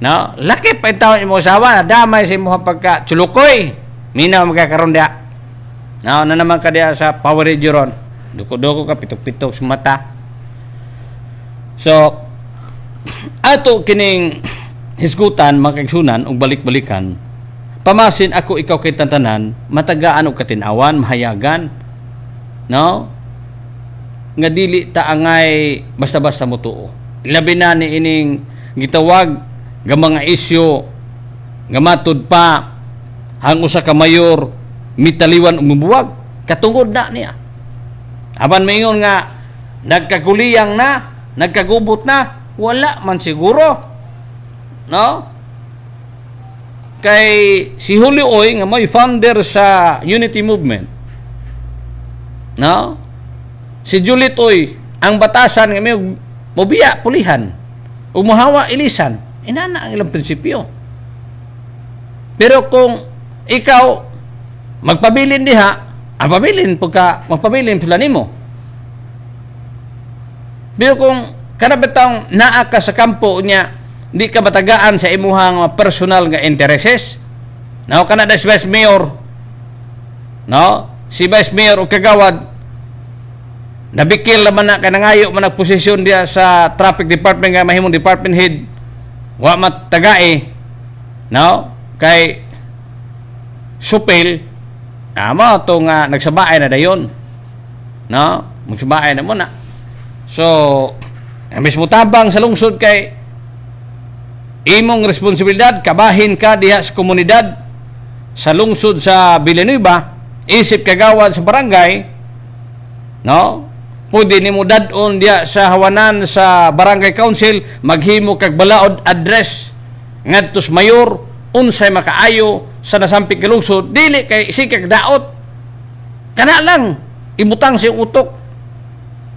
no laki pa itaw imo asawa damay sa imong pagka chulukoy minaw magkakaroon dia no na naman ka dia sa Power Radio ron duko-duko ka pitok-pitok sa mata so ato kining hisgutan makaigsunan og balik-balikan pamasin ako ikaw kay tantanan matagaan og katinawan mahayagan no nga dili ta angay basta-basta motuo labi na ni ining gitawag nga mga isyu nga matud pa hang usa ka mayor mitaliwan og mubuwag katungod na niya aban maingon nga nagkakuliyang na nagkagubot na wala man siguro no kay si Julio Oy nga may founder sa Unity Movement no si Juliet Oy ang batasan nga may mobiya pulihan ug mohawa ilisan inana ang ilang prinsipyo pero kung ikaw magpabilin diha pabilin pagka magpabilin sila nimo pero kung karabetang naa ka sa kampo niya di ka matagaan sa imuhang personal nga intereses no kana da si Vice Mayor no si Vice Mayor o kagawad nabikil naman na kanangayo man nagposisyon diya sa traffic department nga mahimong department head wa matagae no kay supil ama to nga nagsabaay na dayon no magsabaay na mo na so mismo tabang sa lungsod kay imong responsibilidad kabahin ka diha sa komunidad sa lungsod sa Villanueva isip kagawad sa barangay no pwede nimo dadon diha sa hawanan sa barangay council maghimo kag balaod address ngadto sa mayor unsay makaayo sa nasampig ka lungsod dili kay sikag daot kana lang ibutang si utok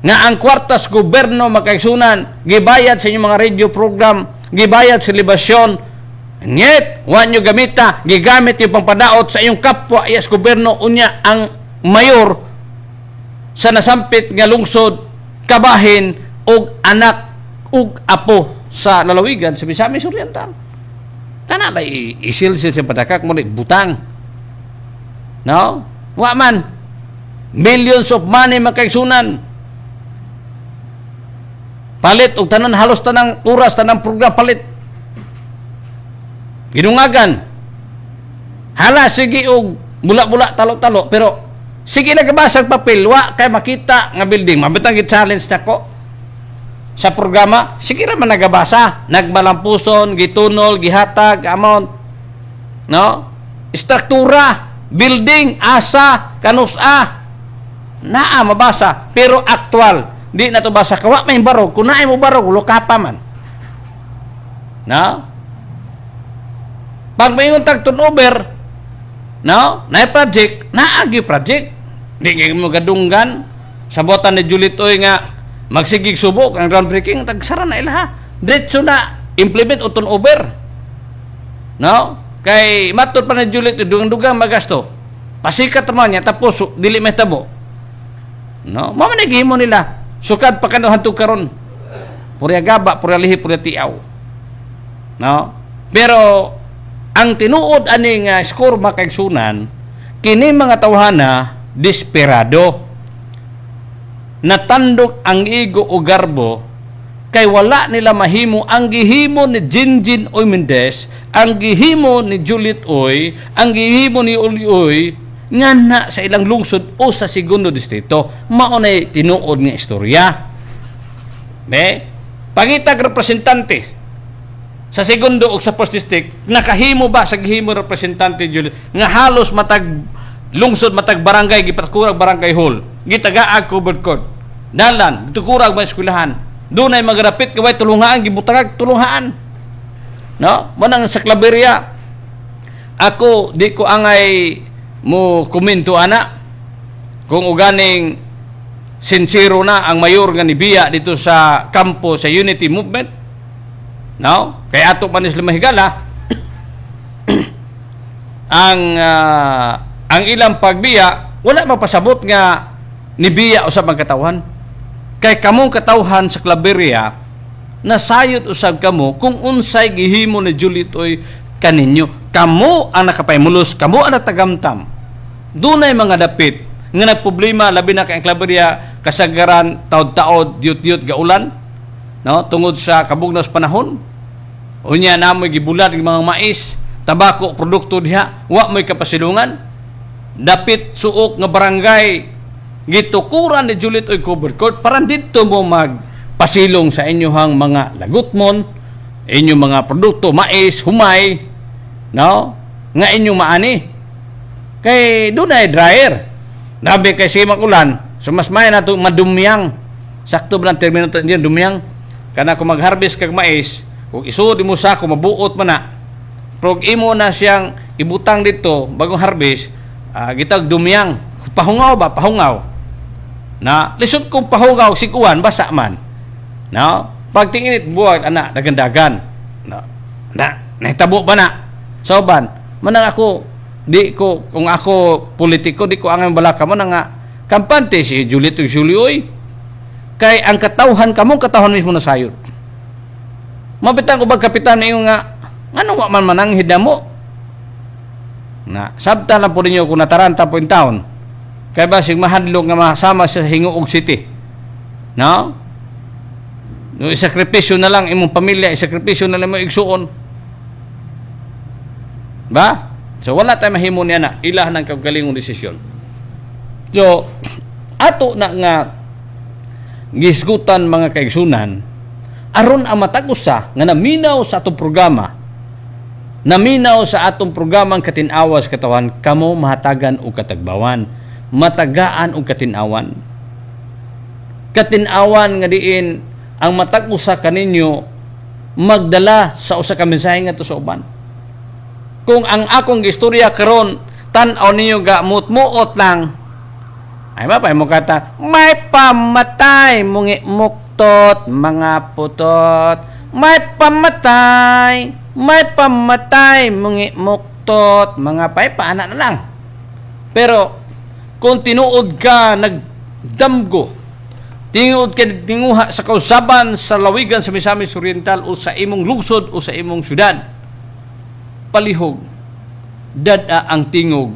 nga ang kwartas gobyerno makaigsunan gibayad sa inyong mga radio program gibayad sa libasyon nyet wa nyo gamita gigamit yung pangpadaot sa inyong kapwa iyas gobyerno unya ang mayor sa nasampit nga lungsod, kabahin og anak ug apo sa lalawigan sa Misamis Oriental. Kana ba isil siya sa padakak mo butang? No? Wa man. Millions of money makaigsunan. Palit og tanan halos tanang oras tanang program palit. Ginungagan. Hala sige og mula-mula talo-talo pero sige na kabasag papel wa kay makita nga building mabitang gi-challenge nako sa programa sige ra man nagabasa nagmalampuson gitunol gihatag amount no struktura building asa kanus-a naa mabasa pero actual di na to basa kawa may barog kun naay mo barog lokapa man no pag mayngon tag turnover no na project naagi project di kay mo gadunggan sa botan ni Juliet oy nga magsigig subok ang groundbreaking tagsara na ilaha diretso na implement o turnover no kay matud pa ni Juliet dugang-dugang magasto pasikat man niya tapos dili may tabo no mao man gihimo nila sukad pa kanu hantog karon purya gaba purya lihi purya tiaw no pero ang tinuod ani nga score makaigsunan kini mga tawhana desperado natandok ang igo o garbo kay wala nila mahimo ang gihimo ni Jinjin Oy Mendez ang gihimo ni Juliet Oy ang gihimo ni Uli Oy nga na sa ilang lungsod o sa segundo distrito mao nay tinuod nga istorya be pangitag representante sa segundo o sa first district nakahimo ba sa gihimo representante Juliet nga halos matag lungsod matag barangay gipakurag barangay hall gitagaag covered court dalan gitukurag mga eskwelahan dunay magrapit kaway tulungaan gibutangag tulungaan no manang sa Claveria ako di ko angay mo komento ana kung uganing sincero na ang mayor nga ni Biya dito sa kampo sa Unity Movement no kay ato panis limahigala ang ilang pagbiya wala mapasabot nga ni Biya usab ang katawhan kay kamong katawhan sa Claveria nasayod usab kamo kung unsay gihimo ni Juliet Oy kaninyo kamo ang nakapaymulos kamo ang natagamtam dunay mga dapit nga nagproblema labi na kay Claveria kasagaran taod-taod diyot-diyot gaulan no tungod sa kabugnaw sa panahon unya namoy gibulat ng mga mais tabako produkto diha wa moy kapasilungan dapit suok nga barangay gitukuran ni Juliet Oy covered court para dito mo magpasilong sa inyohang mga lagutmon inyong mga produkto mais humay no nga inyong maani kay dunay dryer nabi kay simang ulan so mas may nato madumyang sakto ba ang termino niya dumyang kana kung mag-harvest kag mais kung isud mo sa ko mabuot man na prog imo na siyang ibutang dito bagong harvest gitag dumyang pahungaw ba pahungaw na lisod kung pahungaw sikuan basa man no pagtinginit buwag ana dagandagan no na nahitabo ba na soban manang ako di ko kung ako politiko di ko ang balaka mo nga kampante si Juliet Oy kay ang katawhan kamong katawhan mismo na sayod mabitang ubag kapitan niyo nga ngano wa man manang hidamo na sabta lang po ninyo kung nataranta po in town kay basig mahadlok nga masama sa Hinguog City no no isakripisyo na lang imong pamilya isakripisyo na lang mo igsuon ba so wala tay mahimo niya na ilah ng kagalingong desisyon so ato na nga gisgutan mga kaigsunan aron ang matag-usa nga naminaw sa atong programa naminaw sa atong programang katinawas katawan kamo mahatagan og katagbawan matagaan og katinawan nga diin ang matag-usa kaninyo magdala sa usa ka mensahe nga to sa uban kung ang akong istorya karon tan-aw ninyo ga mut-muot lang ay ba mo kata may pamatay mungi muktot mga putot may pamatay mungi muktot mga pay paana na lang pero kung tinuod ka damgo tingod kay tinguha sa kausaban sa lawigan sa Misamis Oriental o sa imong lungsod o sa imong syudad, palihog dada ang tingog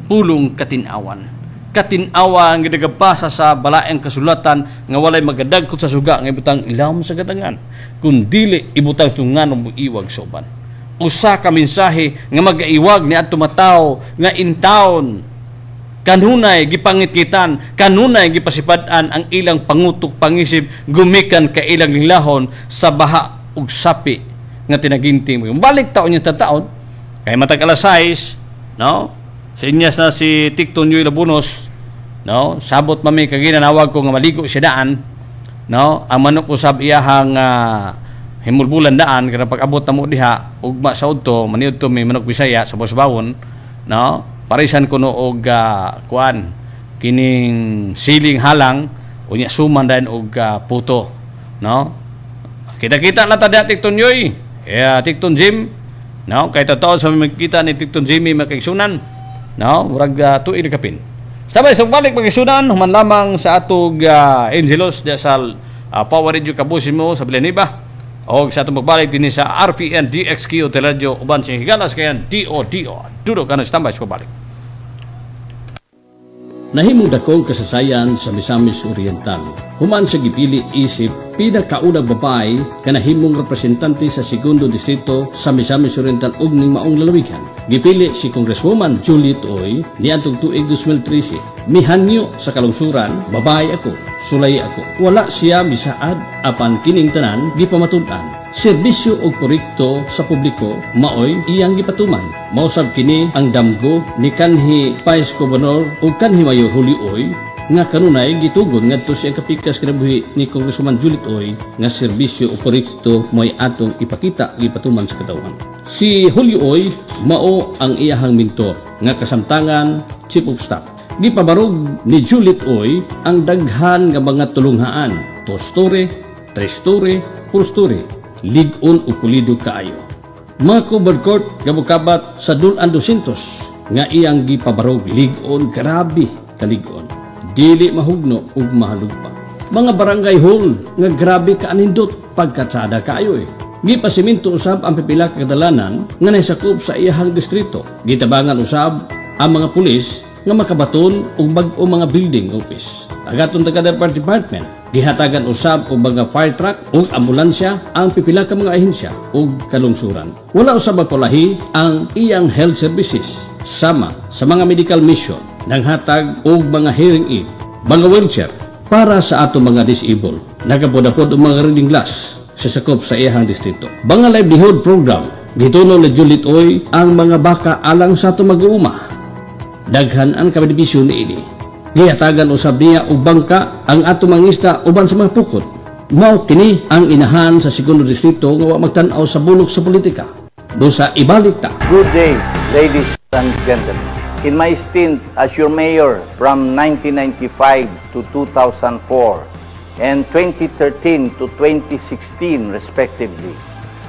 pulong katinawan. Katinawa ang ginagabasa sa balaeng kasulatan nga walay magadagkot sa suga nga ibutang ilawom sa gatangan kun dili ibutang tunganon mo iwag sa uban. Usa ka mensahe nga magaiwag ni adto mataw nga intawon kanunay gipangitkitan, kanunay gipasipat-an ang ilang pangutok pangisip gumikan ka ilang linglahon sa baha ug sapi nga tinaginting mo. Balik taon yung tataon kay matag alas 6, no? Sa inyas na si Ticton Yoy Labunos, no? Sabot mami kaginanawag ko nga maligo siya daan, no? Ang manok usab iyahang himulbulan daan kada pag-abot na mo diha ugma sa udto maniud to may manok Bisaya sa Bosbawon, no? Parisan kuno og kuan kining siling halang unya suman dayon og puto, no? Kita-kita la ta da Ticton Yoy, Ticton Jim, no? Kay totoo sa makita ni Ticton Jimmy makigsunan, no? Murag tuig kapin. Sabay sa balik magisunan human lamang sa atog Angelos diya sa Power Radio Kabusimo sa Villanueva o sa atong magbalik din sa RPN DXQ Teleradyo uban sa higalas kayan DODO. Dudok ka na standby sa pagbalik. Nahimong dakong kasasayan sa Misamis Oriental. Human sa gipili isip pinakaunang babae nga nahimong representante sa segundo distrito sa Misamis Oriental ug ning maong lalawigan. Gipili si Congresswoman Juliet Oy niadtong tuig 2013. Mihanyo sa kalungsuran, babae ako, sulay ako. Wala siya misaad apan kining tanan gipamatud-an. Serbisyo o proyekto sa publiko maoy iyang gipatuman. Mausab kini ang damgo ni kanhi Vice Governor o kanhi Mayor Julio Oy nga kanunay gitugon ngadto sa kapikas kinabuhi ni Congresswoman Juliet Oy nga serbisyo o proyekto mo'y atong ipakita gipatuman sa katawhan. Si Julio Oy mao ang iyahang mentor nga kasamtangan Chief of Staff. Gipabarog ni Juliet Oy ang daghan nga mga tulunghaan, 2 story, 3 story, 4 story. Ligon o pulido kaayo. Mga covered court gabukabat sa dulan 200 nga iyang gipabarog ligon grabe kaligon. Dili mahugno ug mahalugpa. Mga barangay hall nga grabe kaanindot pagkatsada kaayo. Gipasiminto usab ang pipila ka kadalanan nga naisakop sa iyahang distrito. Gitabangan usab ang mga pulis nga makabaton og bag-o mga building office. Agaton taga department gihatagan usab og mga fire truck ug ambulansya ang pipila ka mga ahensya ug kalungsuran. Wala usab mapulahi ang iyang health services sama sa mga medical mission nanghatag og mga hearing aid, mga wheelchair para sa ato mga disabled. Nagapod-apod og mga reading glass sa sakop sa iyang distrito. Mga livelihood program gituno ni Juliet Oy ang mga baka alang sa ato mag-uuma. Daghan ang kabidibisyon ni ini. Gihatagan usab niya og bangka ang ato mangista uban sa mga pukot. Mao kini ang inahan sa segundo distrito nga wa magtan-aw sa bulok sa politika. Dosa ibalik ta. Good day, ladies and gentlemen. In my stint as your mayor from 1995 to 2004 and 2013 to 2016 respectively,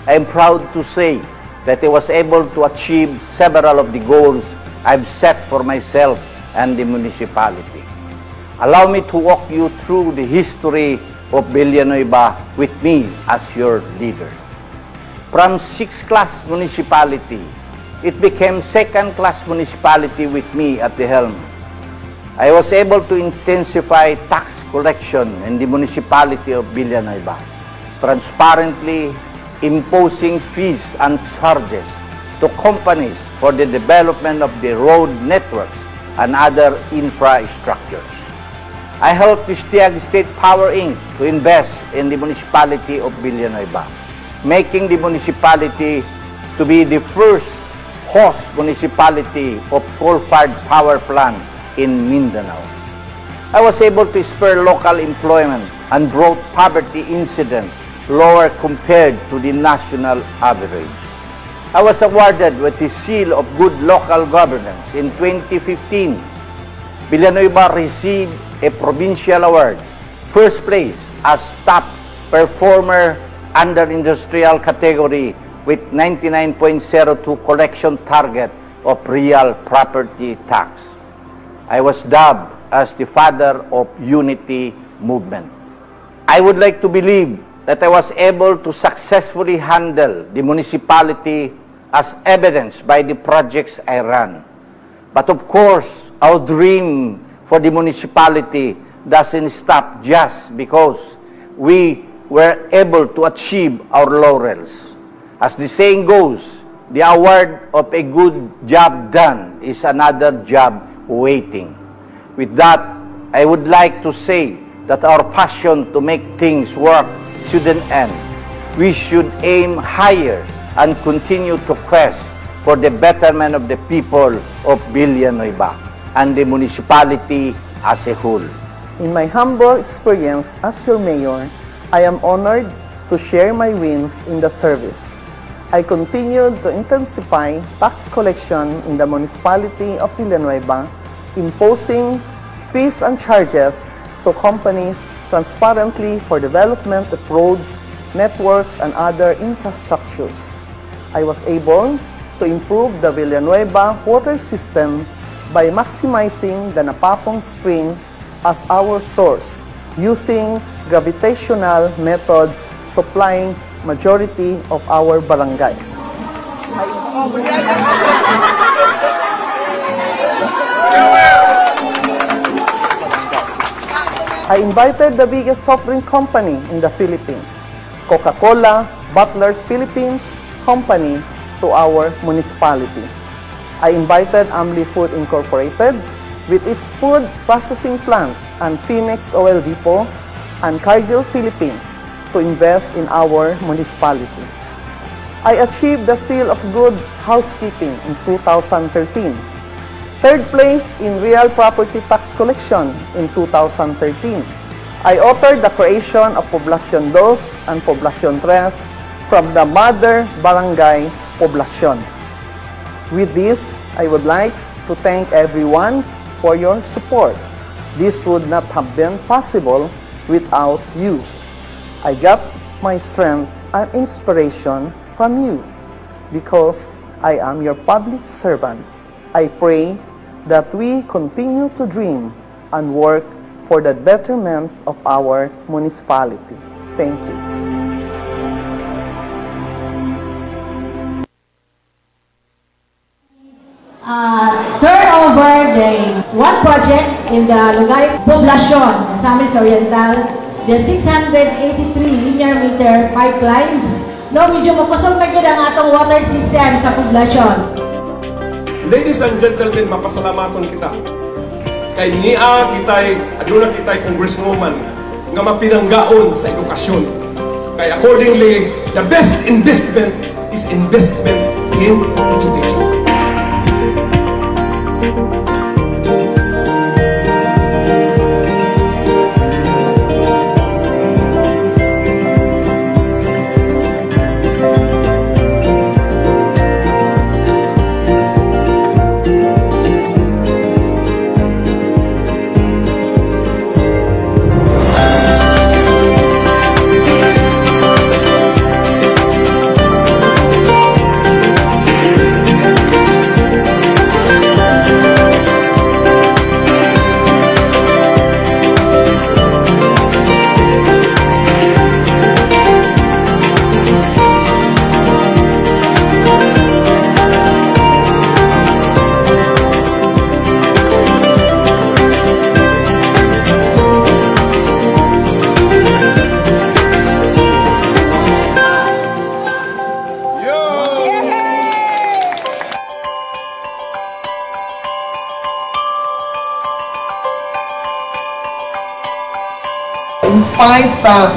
I am proud to say that I was able to achieve several of the goals I've set for myself and the municipality. Allow me to walk you through the history of Villanueva with me as your leader. From 6th-class municipality, it became 2nd-class municipality with me at the helm. I was able to intensify tax collection in the municipality of Villanueva, transparently imposing fees and charges to companies for the development of the road networks and other infrastructures. I helped the Stiag State Power Inc. to invest in the municipality of Villanueva, making the municipality to be the first host municipality of coal-fired power plant in Mindanao. I was able to spur local employment and brought poverty incidence lower compared to the national average. I was awarded with the Seal of Good Local Governance in 2015. Villanueva received a provincial award, first place as top performer under industrial category with 99.02 collection target of real property tax. I was dubbed as the father of unity movement. I would like to believe that I was able to successfully handle the municipality as evidenced by the projects I ran. But of course, our dream for the municipality doesn't stop just because we were able to achieve our laurels. As the saying goes, the award of a good job done is another job waiting. With that, I would like to say that our passion to make things work shouldn't end. We should aim higher and continue to quest for the betterment of the people of Villanueva and the municipality as a whole. In my humble experience as your mayor, I am honored to share my wins in the service. I continued to intensify tax collection in the municipality of Villanueva, imposing fees and charges to companies transparently for development of roads, networks, and other infrastructures. I was able to improve the Villanueva water system by maximizing the Napapong Spring as our source, using gravitational method supplying majority of our barangays. I invited the biggest soft drink company in the Philippines, Coca-Cola Bottlers Philippines Company, to our municipality. I invited Amli Food Incorporated with its food processing plant and Phoenix Oil Depot and Cargill Philippines to invest in our municipality. I achieved the seal of good housekeeping in 2013. Third place in real property tax collection in 2013. I authored the creation of Poblacion 2 and Poblacion 3 from the mother barangay Poblacion. With this, I would like to thank everyone for your support. This would not have been possible without you. I got my strength and inspiration from you because I am your public servant. I pray that we continue to dream and work for the betterment of our municipality. Thank you. Turnover the one project in the Lugay Poblacion, Misamis Oriental, the 683 linear meter pipelines. No, medyo makusog na yun ang atong water system sa Poblacion. Ladies and gentlemen, mapasalamaton kita. Kay niya kitay, aduna kitay congresswoman nga mapinanggaon sa edukasyon. Kay accordingly, the best investment is investment in education. Despite sa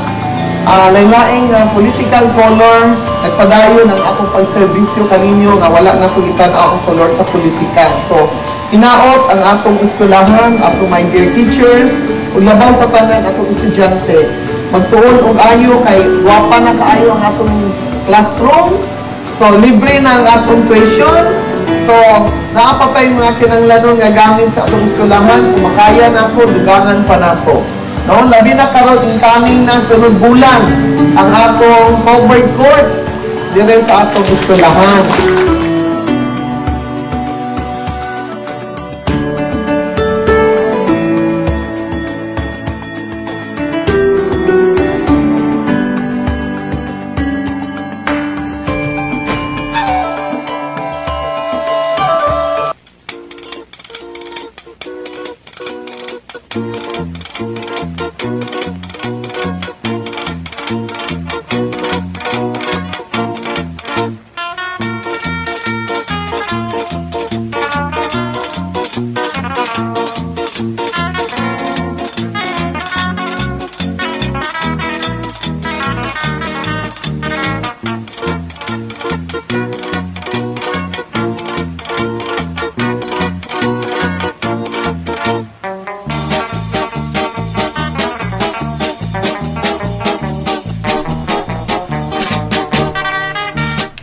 lain-laing political color, nagpadayon ang akong pagserbisyo kaninyo nga wala na kulitan akong color sa politika. So, inaot ang atong eskwelahan, atong my dear teachers, ug labaw sa tanan atong estudyante. Magtuon og ayo kay guwapa na kaayo ang atong classroom. So, libre na ang atong tuition. So, naapapay mga kinanglanon nga gamit sa atong eskwelahan, kung makaya na ako, dugangan pa na ako. No, labi na karon incoming ng sunod bulan ang atong covered court dire sa atong eskwelahan.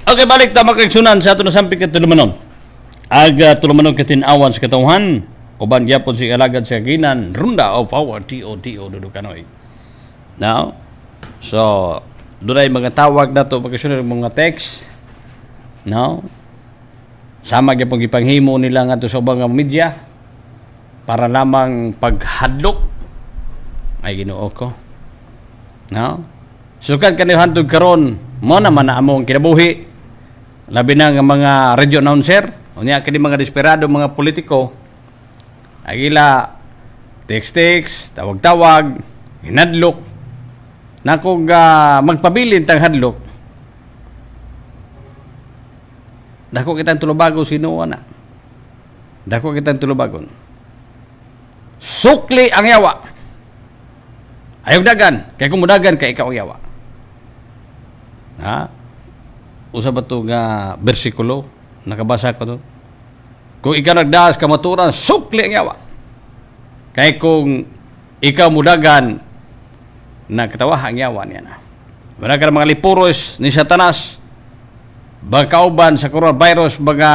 Okay, balik ta makagsunan sa ato na sampik kat tulumanon. Aga tulumanon katinawan sa katawhan. Uban gyapon si alagad sa kaginan. Runda of power TOTO dudukanoy. Now, so dunay mga tawag nato pagkasunod mga text. Now, sama gyapon gipanghimo nila ngadto sa ubang nga media para lamang paghadlok ay Ginoo ko. Now, sukad kaniyo hantod karon mo naman na among kinabuhi. Labi na nga mga radio announcer, unya kini mga desperado mga politiko, agila text, tawag-tawag, hinadlok, na kung magpabilin tang hadlok, dako kitang tulubago sinuwa na. Dako kitang tulubagon. Sukli ang yawa. Ayaw dagan, kay kumudagan kay ikaw ang yawa. Ha? Usa ba ito nga bersikulo nakabasa ko doon? Kung ikaw nagdaas kamaturan, sukli ang yawa. Kaya kung ikaw mudagan, nagkatawa ang yawa niya na. Wala ka ng mga lipuros ni Satanas, bagkauban sa coronavirus, mga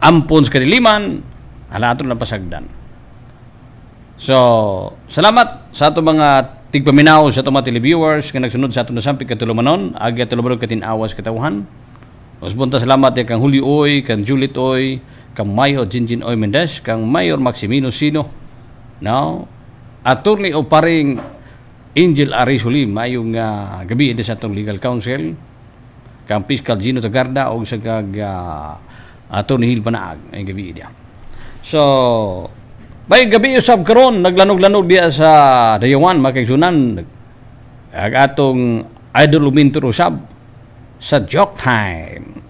ampon sa kadiliman, ala ito na pasagdan. So, salamat sa ato mga tigpaminaw sa itong mga televiewers nga nagsunod sa itong nasampik katulumanon, agi at tulumanon katinawas katawhan. Usbunta salamat kang Julio Oy, kang Juliet Oy, kang Mayo Jinjin Oy Mendez, kang Mayor Maximino Sino. Now, attorney o paring Angel Arisuli, mayong gabi ito sa itong legal counsel, kang Fiscal Gino Tagarda o sa kag attorney Hil Panaag, ay gabi ito. So, bay gabi usab karon naglanog-lanog diya sa Dayawan makigsunan ag atong idol Mintur usab sa joke time.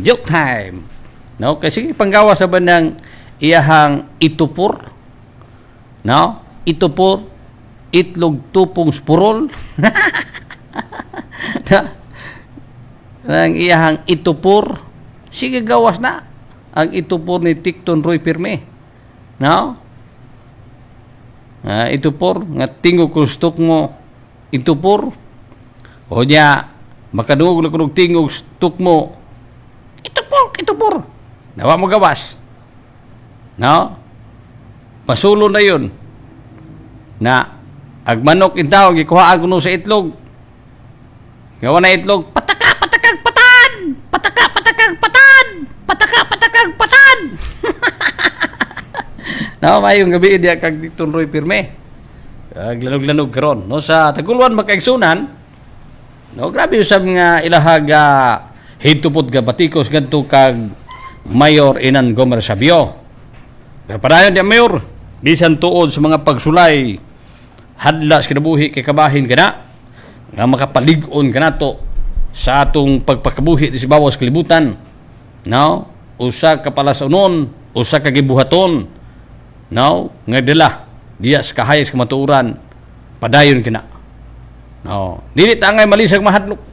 Joke time. No, kasi panggawa sa bandang iyahang itupor. No? Itupor itlog tupong spurol. Nang iyahang itupor sige gawas na ang itupor ni Ticton Roy Pirme. No? Itupor nga tingog kustok mo itupor o niya makadungog na kunog tingog stok mo itupor nawa mo gawas. No? Masulo na yun na agmanok intawag ikuhaan kuno sa itlog gawa na itlog patakag patan no, mayong gabi diya kag Ticton Roy Pirme. Glanog-lanog karon no sa Taguluan makaigsunan. No, grabe usab nga ilahag head to foot batikos ngadto kag Mayor Inan Gomer Sabio. Pero padayon di Mayor, bisan tuod sa mga pagsulay hadla sa kinabuhi kay kabahin kana nga makapalig-on kanato sa atong pagpakabuhi di bawas kalibutan. No, usa ka palasunon, usa ka gibuhaton. No, nga dala diya sa kahayas kamatuuran padayon kina. No, dili ta ngay malisag mahadlok.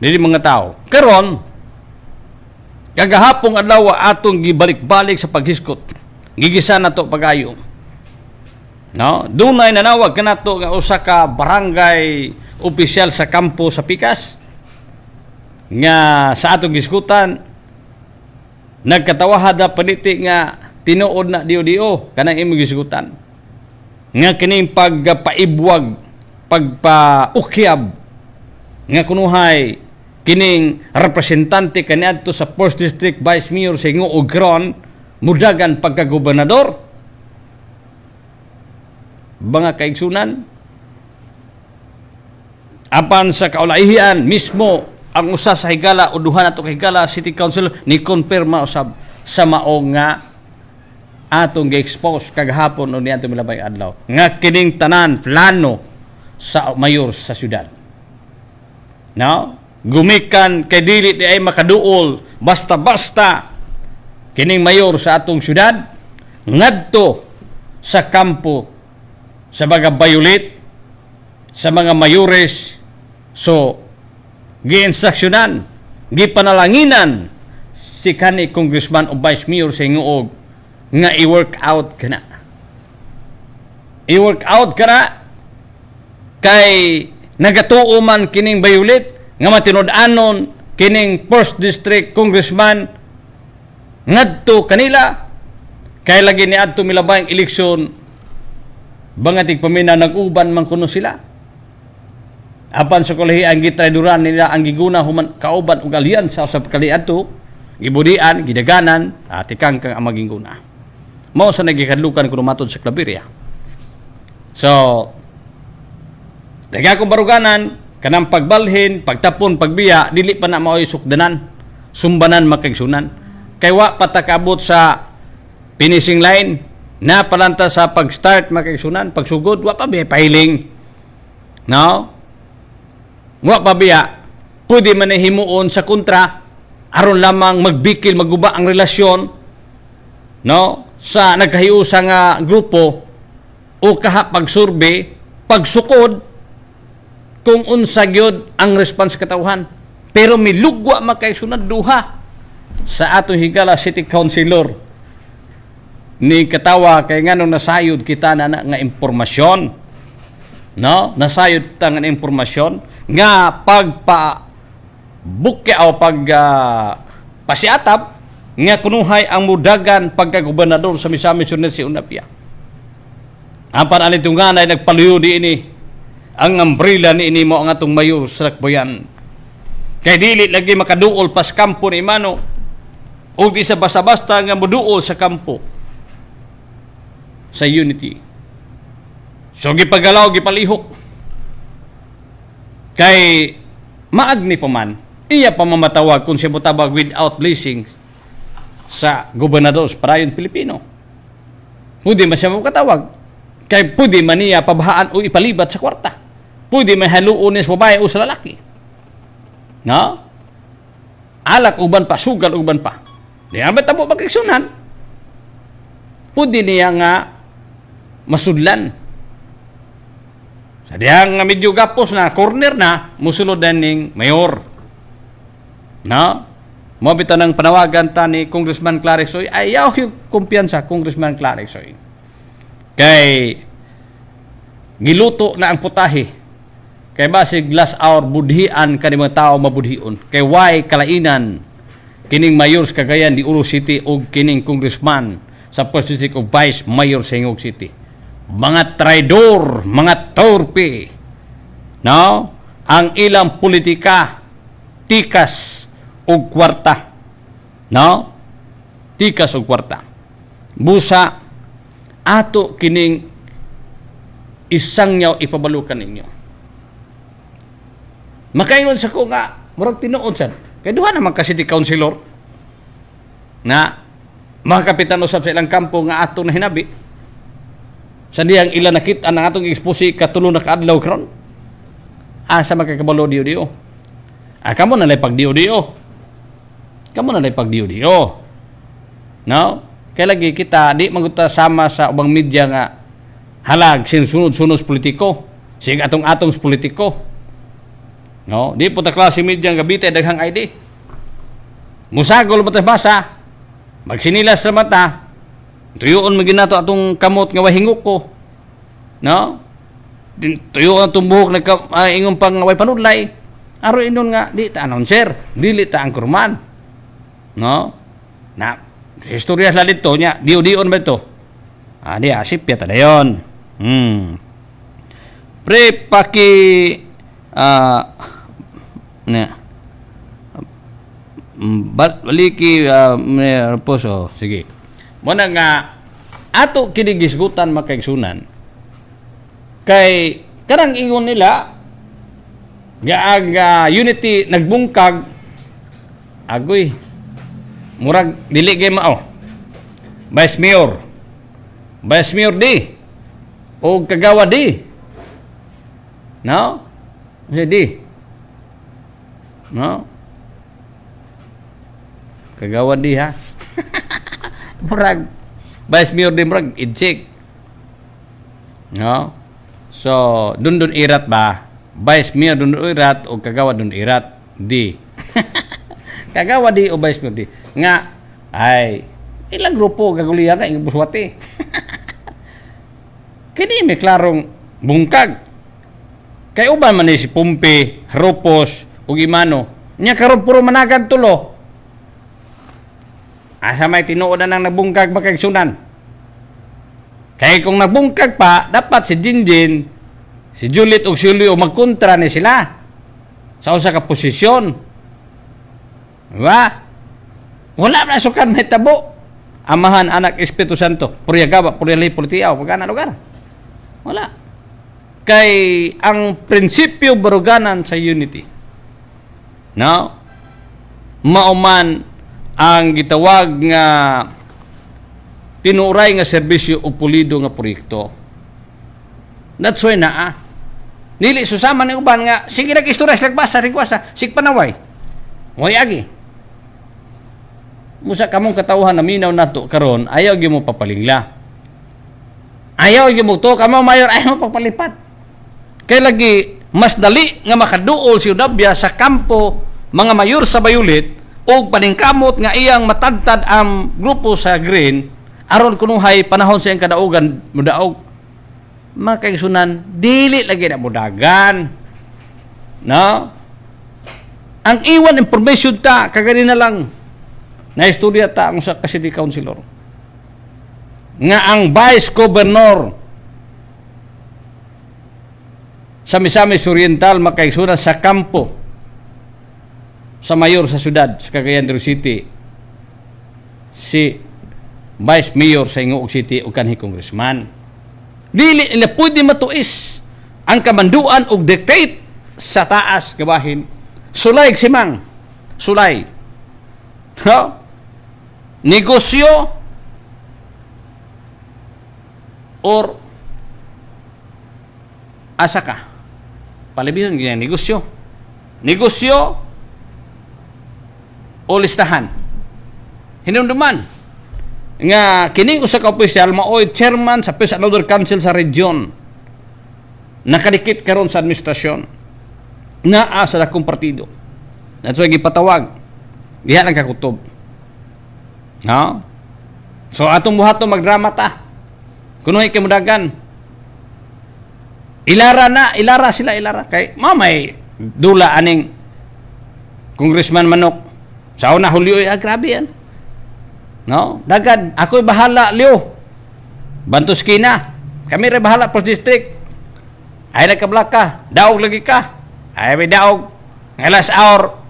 Dili mga tao. Karon kagahapong adlaw atong gibalik-balik sa paghiskot. Gigisa na to pagayo. No, dunay nanawag kanato nga usa ka barangay opisyal sa kampo sa Pikas nga sa atong giskutan nagkatawahada paniti nga tinuod na dio-dio kanang imong gisgutan nga kining pagpaibwag pagpaukyab nga kunuhay kining representante kaniadto sa 1st District Vice Mayor sa Ingo Ogron mudagan pagkagobernador mga kaigsunan apan sa kaulaihian mismo ang usa sa higala o duha nato ka higala City Council ni konfirma usab sa mao nga atong gi-expose kagahapon o niadto milabay adlaw nga kining tanan plano sa mayor sa syudad. No? Gumikan kay dili di ay makaduol basta-basta kining mayor sa atong syudad ngadto sa kampo sa mga bayulit sa mga mayores so gi-instruksyonan gipanalanginan si kanhi congressman o vice mayor sa Ingoog nga i-work out ka na. I-work out ka na kay nagatuo man kining Violet nga matinud-anon kining 1st District Congressman ngadto kanila kay lagi ni adto milabay ang eleksyon bangatig pamina nag-uban man kuno sila apan sa kolehi ang gitrayduran nila ang giguna human kauban ug alyansa sa kaliadto gibudian gidaganan at ikangkang ang maging guna mao sa nagikadlukan kuno matod sa Claveria. So daga kong baruganan kanang pagbalhin pagtapon pagbiya dili pa na maoy sukdanan sumbanan makigsunan kay wa patakabot sa finishing line na palanta sa pag-start makigsunan pagsugod wa pa biya pahiling no wa pa biya pwede man himuon sa kontra aron lamang magbikil maguba ang relasyon no sa nagkahiusa nga grupo o kaha pagsurvey pagsukod kung unsa gyud ang response katawhan pero milugwa makaisunod duha sa ato higala city councilor ni katawa kay nganong nasayod kita na nga impormasyon no nasayod kita nga impormasyon nga pagpa bukya o pag pasiatap nga kunuhay ang mudagan pagkagobernador sa Misamis Oriental si Unapia apan anitong nga nagpaluyo di ini ang umbrella ni ini mo ang atong mayor sa Lakbayan kay dili lagi makaduol pas kampo ni Mano o di sa basta-basta nga moduol sa kampo sa Unity so gipagalaw gipalihok kay maagni pa man iya pa mamatawag kung siya motabag without blessing sa gobernador sa Parayon Pilipino pwede man siya makatawag kay pwede man niya pabahaan o ipalibat sa kwarta pwede may haluon sa babae o sa lalaki. No? Alak uban pa, sugal uban pa. Di nga ba tamo magkiksunan? Pwede niya nga masudlan. Sa diyang nga medyo gapos na, corner na, musulod na ning mayor. No? Mabita ng panawagan ta ni Congressman Clarexoy, ayaw yung kumpiyansa, Congressman Clarexoy. Kay giluto na ang putahe kay basig last hour budhian kani mga tao mabudhion kay why kalainan kining mayor sa Cagayan di Oro City o kining congressman sa First District of Vice Mayor sa Hingog City mga traidor mga torpe no ang ilang politika tikas og kwarta no tikas og kwarta busa ato kining isang nyaw ipabalukan ninyo makaingon sa ko nga murag tinuod sad kay duha naman ka city councilor na mga kapitan usab sa ilang kampo nga ato na hinabi sa diyang ilan nakita ang atong expose katulo na kaadlaw karon asa makakabalo diyo kamo na lay pag diyo no kay lagi kita di maguta sama sa ubang media nga halag sinsunod-sunod politiko sig atong politiko no di po ta klase media nga bitay daghang ID musagol ba ta basa magsinilas sa mata tuyoon maginato atong kamot nga wahingok ko no tuyoon atong buhok ingon pang way panudlay aro inon nga di ta announcer dili ta angkurman no na istorya sa dito nya dion ba ito di asip ya ta dayon pre paki baliki poso sige mo na nga ato kinigisgutan makaigsunan kay kanang ingon nila gaag Unity nagbungkag agoy murag dili gay mao Vice Mayor di o kagawa di no di no kagawa di ha murag Vice Mayor di murag idsik no so dundun irat ba Vice Mayor dundun irat o kagawa dundun irat di kagawa di o Vice Mayor di nga ay ilang grupo gaguliya ka ing buswati kini may klarong bungkag Kay uban man ni si Pumpi, Ropos, ug Imano. Nya karon puro managad tulo. Asa may tinuod na nang nabungkag ba kay sunan? Kay kung nabungkag pa, dapat si Jinjin, si Juliet ug si Julio magkontra ni sila sa usa ka posisyon. Diba? Wala na sukan may tabo. Amahan, Anak, Espiritu Santo, Purya Gaba, Purya Lihi, Purya Tiaw, pagkana lugar. Wala. Kay ang prinsipyo baruganan sa unity. No? Mauman ang gitawag nga tinuray nga serbisyo o pulido nga proyekto. That's why naa. Nili susama ni uban nga sige nag-istorya sila basa request sig panaway. Way agi. Musa kamong katawhan na minaw nato karon ayaw gyud mo papalingla. Ayaw gyud mo to kamo mayor ayaw mo papalipat. Kay lagi mas dali nga makaduol si Udabya sa kampo mga mayor sa Bayulit o paningkamot nga iyang matadtad ang grupo sa Green aron kunuhay panahon sa iyang kadaugan mudaog makaisunan dili lagi na mudagan. No? Ang iwan information ta kagani na lang na istorya ta ang sa city councilor nga ang vice governor sa Misamis Oriental makaisunan sa kampo sa mayor sa syudad sa Cagayan de Oro City si Vice Mayor sa Ingoog City o kanhi congressman. Dili nila pwede matuis ang kamanduan og dictate sa taas gabahin. Sulay simang. Sulay. No? Negosyo or asa ka? Palibihon ganyan negosyo. Negosyo o listahan. Hinumduman nga kining usa ka opisyal maoy chairman sa Peace and Order Council sa region. Nakadikit karon sa administrasyon. Naa sa dakong partido. Natso gipatawag. Diha lang kakutob. No? So atong buhaton magdrama ta. Kunoy kay mudagan. Ilara sila kay mamay dula aning Congressman Manok. Sa una Julio grabe yan. No? Dagad ako'y bahala Leo. Bantos kina. Kami rin bahala pro district. Ay nagkablaka. Daog lagi ka. Ay may daog. Ngalas hour.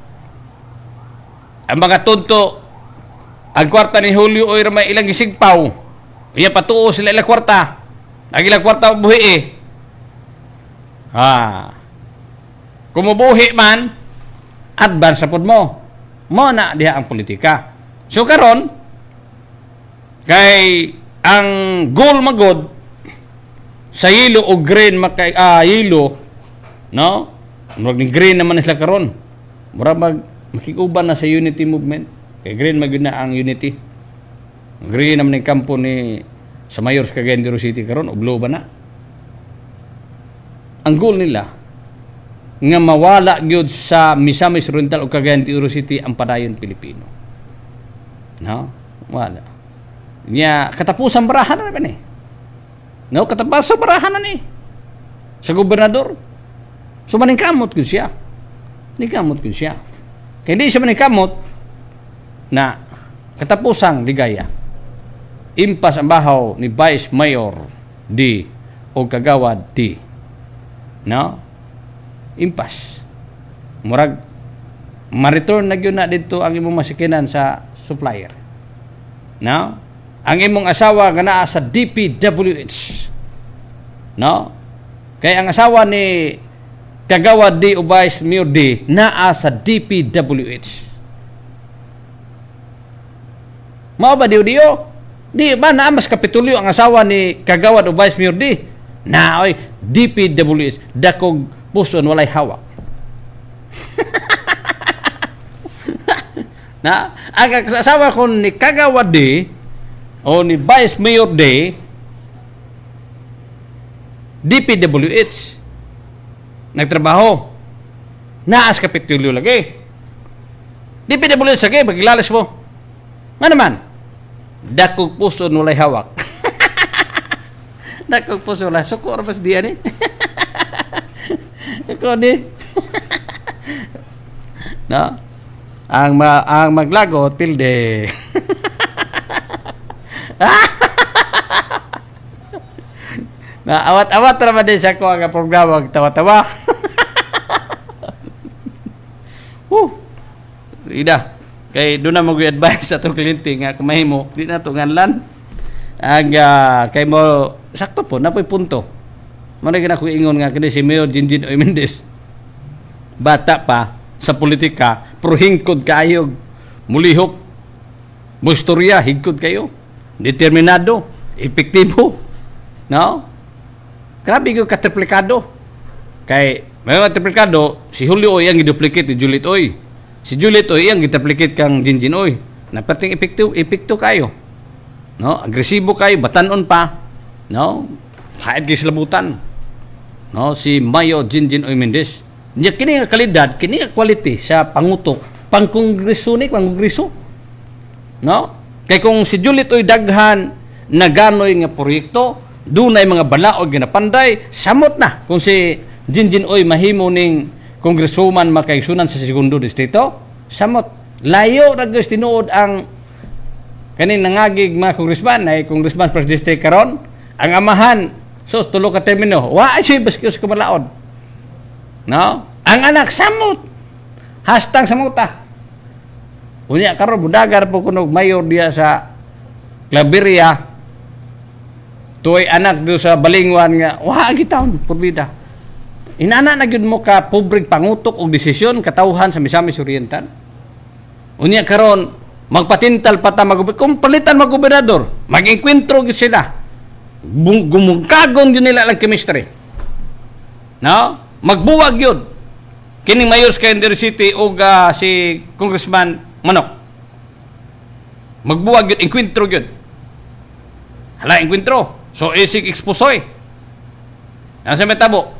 Ang mga tunto ang kwarta ni Julio oy may ilang gisigpaw. Iya patuo sila ilang kwarta. Ang ilang kwarta buhi eh. Kumubuhi man advance sapod mo. Mo na diha ang politika. So karon kay ang goal magod sa yelo o green makay yelo no? Murag ni green naman sila karon. Murag makikuban na sa unity movement. Kay green magud na ang unity. Green naman ang kampo ni sa mayor sa Cagayan de Oro City karon o blue ba na? Ang goal nila nga mawala gyud sa Misamis Oriental o Cagayan de Oro City ang padayon Pilipino. No? Wala. Nya katapusan barahan na ba ni? No, katapusan barahan na ni. Sa gobernador. So maningkamot gyud siya. Ningkamot gyud siya. Kaya di siya maningkamot na katapusang ligaya. Impas ang bahaw ni Vice Mayor D o Kagawad D. No? Impas. Murag ma-return na gyud na dito ang imong masikinan sa supplier. No? Ang imong asawa nga naa sa DPWH. No? Kaya ang asawa ni Kagawad D o Vice Mayor D naa sa DPWH. Mao ba diyo? Di ba na mas kapitulyo ang asawa ni Kagawad o Vice Mayor D? Na oy DPWH dakog puson walay hawak. Na ang asawa ko ni Kagawad D o ni Vice Mayor D DPWH nagtrabaho naas kapitulyo lagi. DPWH lagi magilalas mo. Nga naman dakog puso nulay hawak. Dakog puso la sukor mas diyan eh. ko ni. No? Ang maglagot pilde. Na awat-awat ra din sa ko ang programa tawa-tawa. Ida. Kay doon na mag-advise sa itong kliyente nga kumahimo, di na ito nganlan. Kay mo, sakto po, napoy punto. Maragin ako ingon nga kini si Mayor Jinjin Oy Mendez. Bata pa, sa politika, pero hingkod kayo. Mulihok. Mustorya, hingkod kayo. Determinado. Epektibo. No? Grabe yung katriplikado. Kay, may katriplikado, si Julio Oy ang giduplicate ni Juliet Oy. Si Juliet Oy ang giduplicate kang Jinjin Oy. Napating epekto kayo. No? Agresibo kayo, batanon pa. No? Kahit kislabutan. No? Si Mayo Jinjin Oy Mendez. Niya kini nga kalidad, kini nga quality sa pangutok, pangkongreso ni, pangkongreso. No? Kay kung si Juliet Oy daghan naganoy nga proyekto, dunay mga balaod nga napanday, samot na. Kung si Jinjin Oy mahimo ning kongresuman makaigsunan sa segundo distrito, samot. Layo ra guys tinuod ang kaning nangagig mga congressman ay congressman first district karon, ang amahan sus tulo ka termino wa ay siya baskos kumalaod. No? Ang anak samot. Hastang samuta. Unya karon budagar po kuno mayor diya sa Claveria. Tuoy anak do sa Balingwan nga wa gitaon purbida. Inana na gyud mo ka public pangutok og desisyon katawhan sa Misamis Oriental. Unya karon magpatintal pata kung palitan mag-gobernador, mag-enkwentro gyud sila. Gumungkagon gyud nila ang chemistry. No? Magbuwag yun. Kining mayor sa Candero City o si Congressman Manok. Magbuwag yun, enkwentro yun. Hala, enkwentro. So, isig eksposoy. Nasa metabo.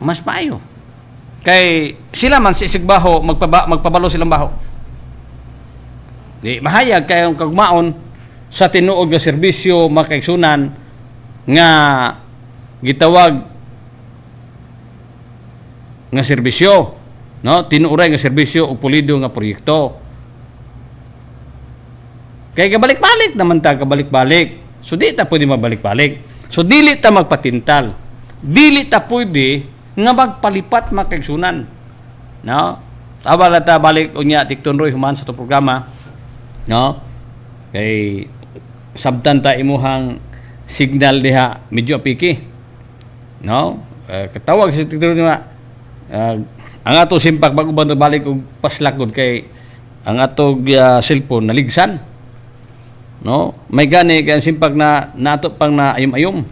Mas maayo. Kay sila man si Isigbaho, magpabalo silang baho. Di, mahayag kayong kagmaon sa tinuod nga serbisyo makaigsunan nga gitawag nga serbisyo, no? Tinuray nga serbisyo o pulido nga proyekto. Kaya kabalik-balik naman ta, kabalik-balik. So di ta pwede mabalik-balik. So dili ta magpatintal. Dili ta pwede nga magpalipat makaigsunan. No? Tabala ta balik unya Tikton Roy human sa itong programa. No? Kay sabtan ta imuhang signal diha medyo apiki. No? Katawag sa Tikton Roy nga ang ato simpak bago ba balik og paslakod kay ang ato cellphone naligsan. No? May gani kay simpak na nato pang na ayom-ayom.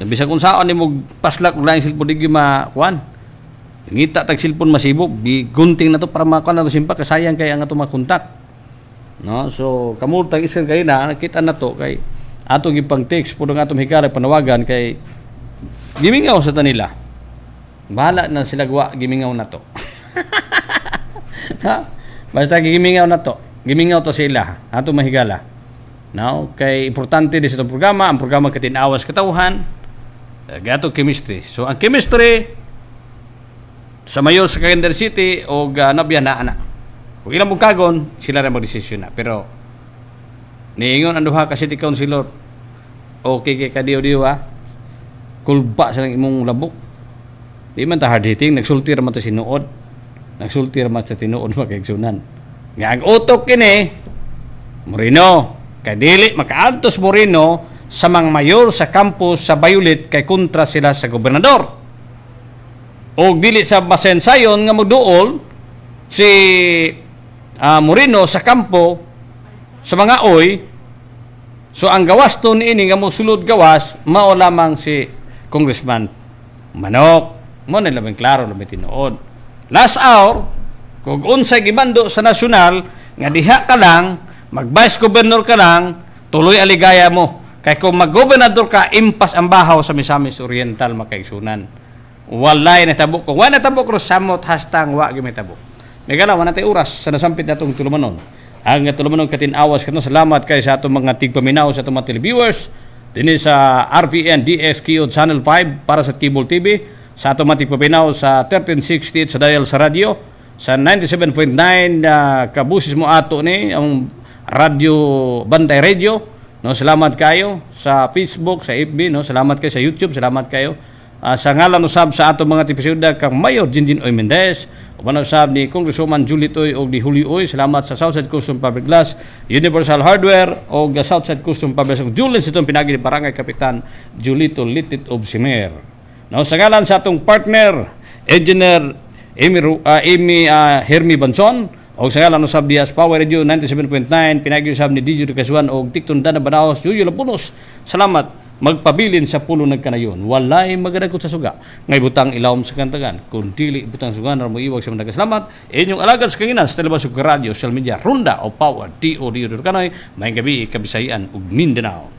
Bisa kung saan ni mo paslak og lain cellphone di makuan. Ngita tag cellphone masibog, gunting na to para makuan na to simpak kasayang kay ang ato makontak. No? So kamul tag iskan kay na nakita na to kay ato gipang text pud ang atong higala panawagan kay gimingaw sa tanila. Bahala na sila gawa gimingaw na to. Ha? Basta gimingaw na to. Gimingaw to sila ato mahigala. Now, kay importante din sa itong programa, ang programa Katinawas Katawhan, gato chemistry. So, ang chemistry sa mayo sa Candero City o nabya na anak. Kung ilang mong kagon, sila rin mag-desisyon na. Pero, niingon ang duha ka city councilor, okay kay kadiyo-diyo ha, kulba sa imong labok. Di man ta hard hitting, nagsulti raman ta sinuod. Nagsulti raman sa tinuod magkaigsunan. Nga ang utok ini, Moreno, kay dili makaadtos Moreno sa mga mayor sa campus sa Bayulit kay kontra sila sa gobernador. O dili sa masensayon nga magduol si Moreno sa kampo sa mga oy. So ang gawas to niini nga mosulod gawas mao lamang si Congressman Manok. Mo na labing klaro labing tinuod. Last hour kung unsay gibando sa nasyonal nga diha ka lang mag-vice governor ka lang, tuloy aligaya mo. Kaya kung mag-gobernador ka, impas ang bahaw sa Misamis Oriental makaigsunan. Walay natabok ko. Wala natabok ko, samot hastang wa gimitabo. Megala, wala tayo oras sa nasampit na itong tulumanon. Ang tulumanon Katinawas, salamat kayo sa itong mga tigpaminaw sa itong mga televiewers. Dini sa RPN DXQ Channel 5 para sa Cable TV. sa Automatic Papinaw sa 1360 sa dial sa radio, sa 97.9 kabusis mo ato ni ang radyo Bantay Radio, no, salamat kayo sa Facebook, sa FB, no, salamat kayo sa YouTube, salamat kayo sa ngalan usab sa ato mga tipisyoda kang Mayor Jinjin Oy Mendez, uban usab ni Congresswoman Julie Toy og ni Julio Oy, salamat sa Southside Custom Public Glass, Universal Hardware og Southside Custom Public Glass, Julius itong pinagi ni Barangay Kapitan Julito Litit of Simer. No, sa ngalan sa atong partner Engineer Amy Hermi Banson, o sa ngalan usab Diaz Power Radio 97.9 pinagi usab ni DJ Kasuan og Tikton Dana Banaos, Yuyo Lapunos, salamat magpabilin sa pulo nagkanayon, walay magadagot sa suga ngay butang ilawom sa kantagan, kung dili butang suga na mo iwag sa mga nagkasalamat inyong alagad sa kanginan sa telebasyon, radio, social media, Ronda o Power, T.O.D. Kanoy, may gabi, Kabisayan ug Mindanao.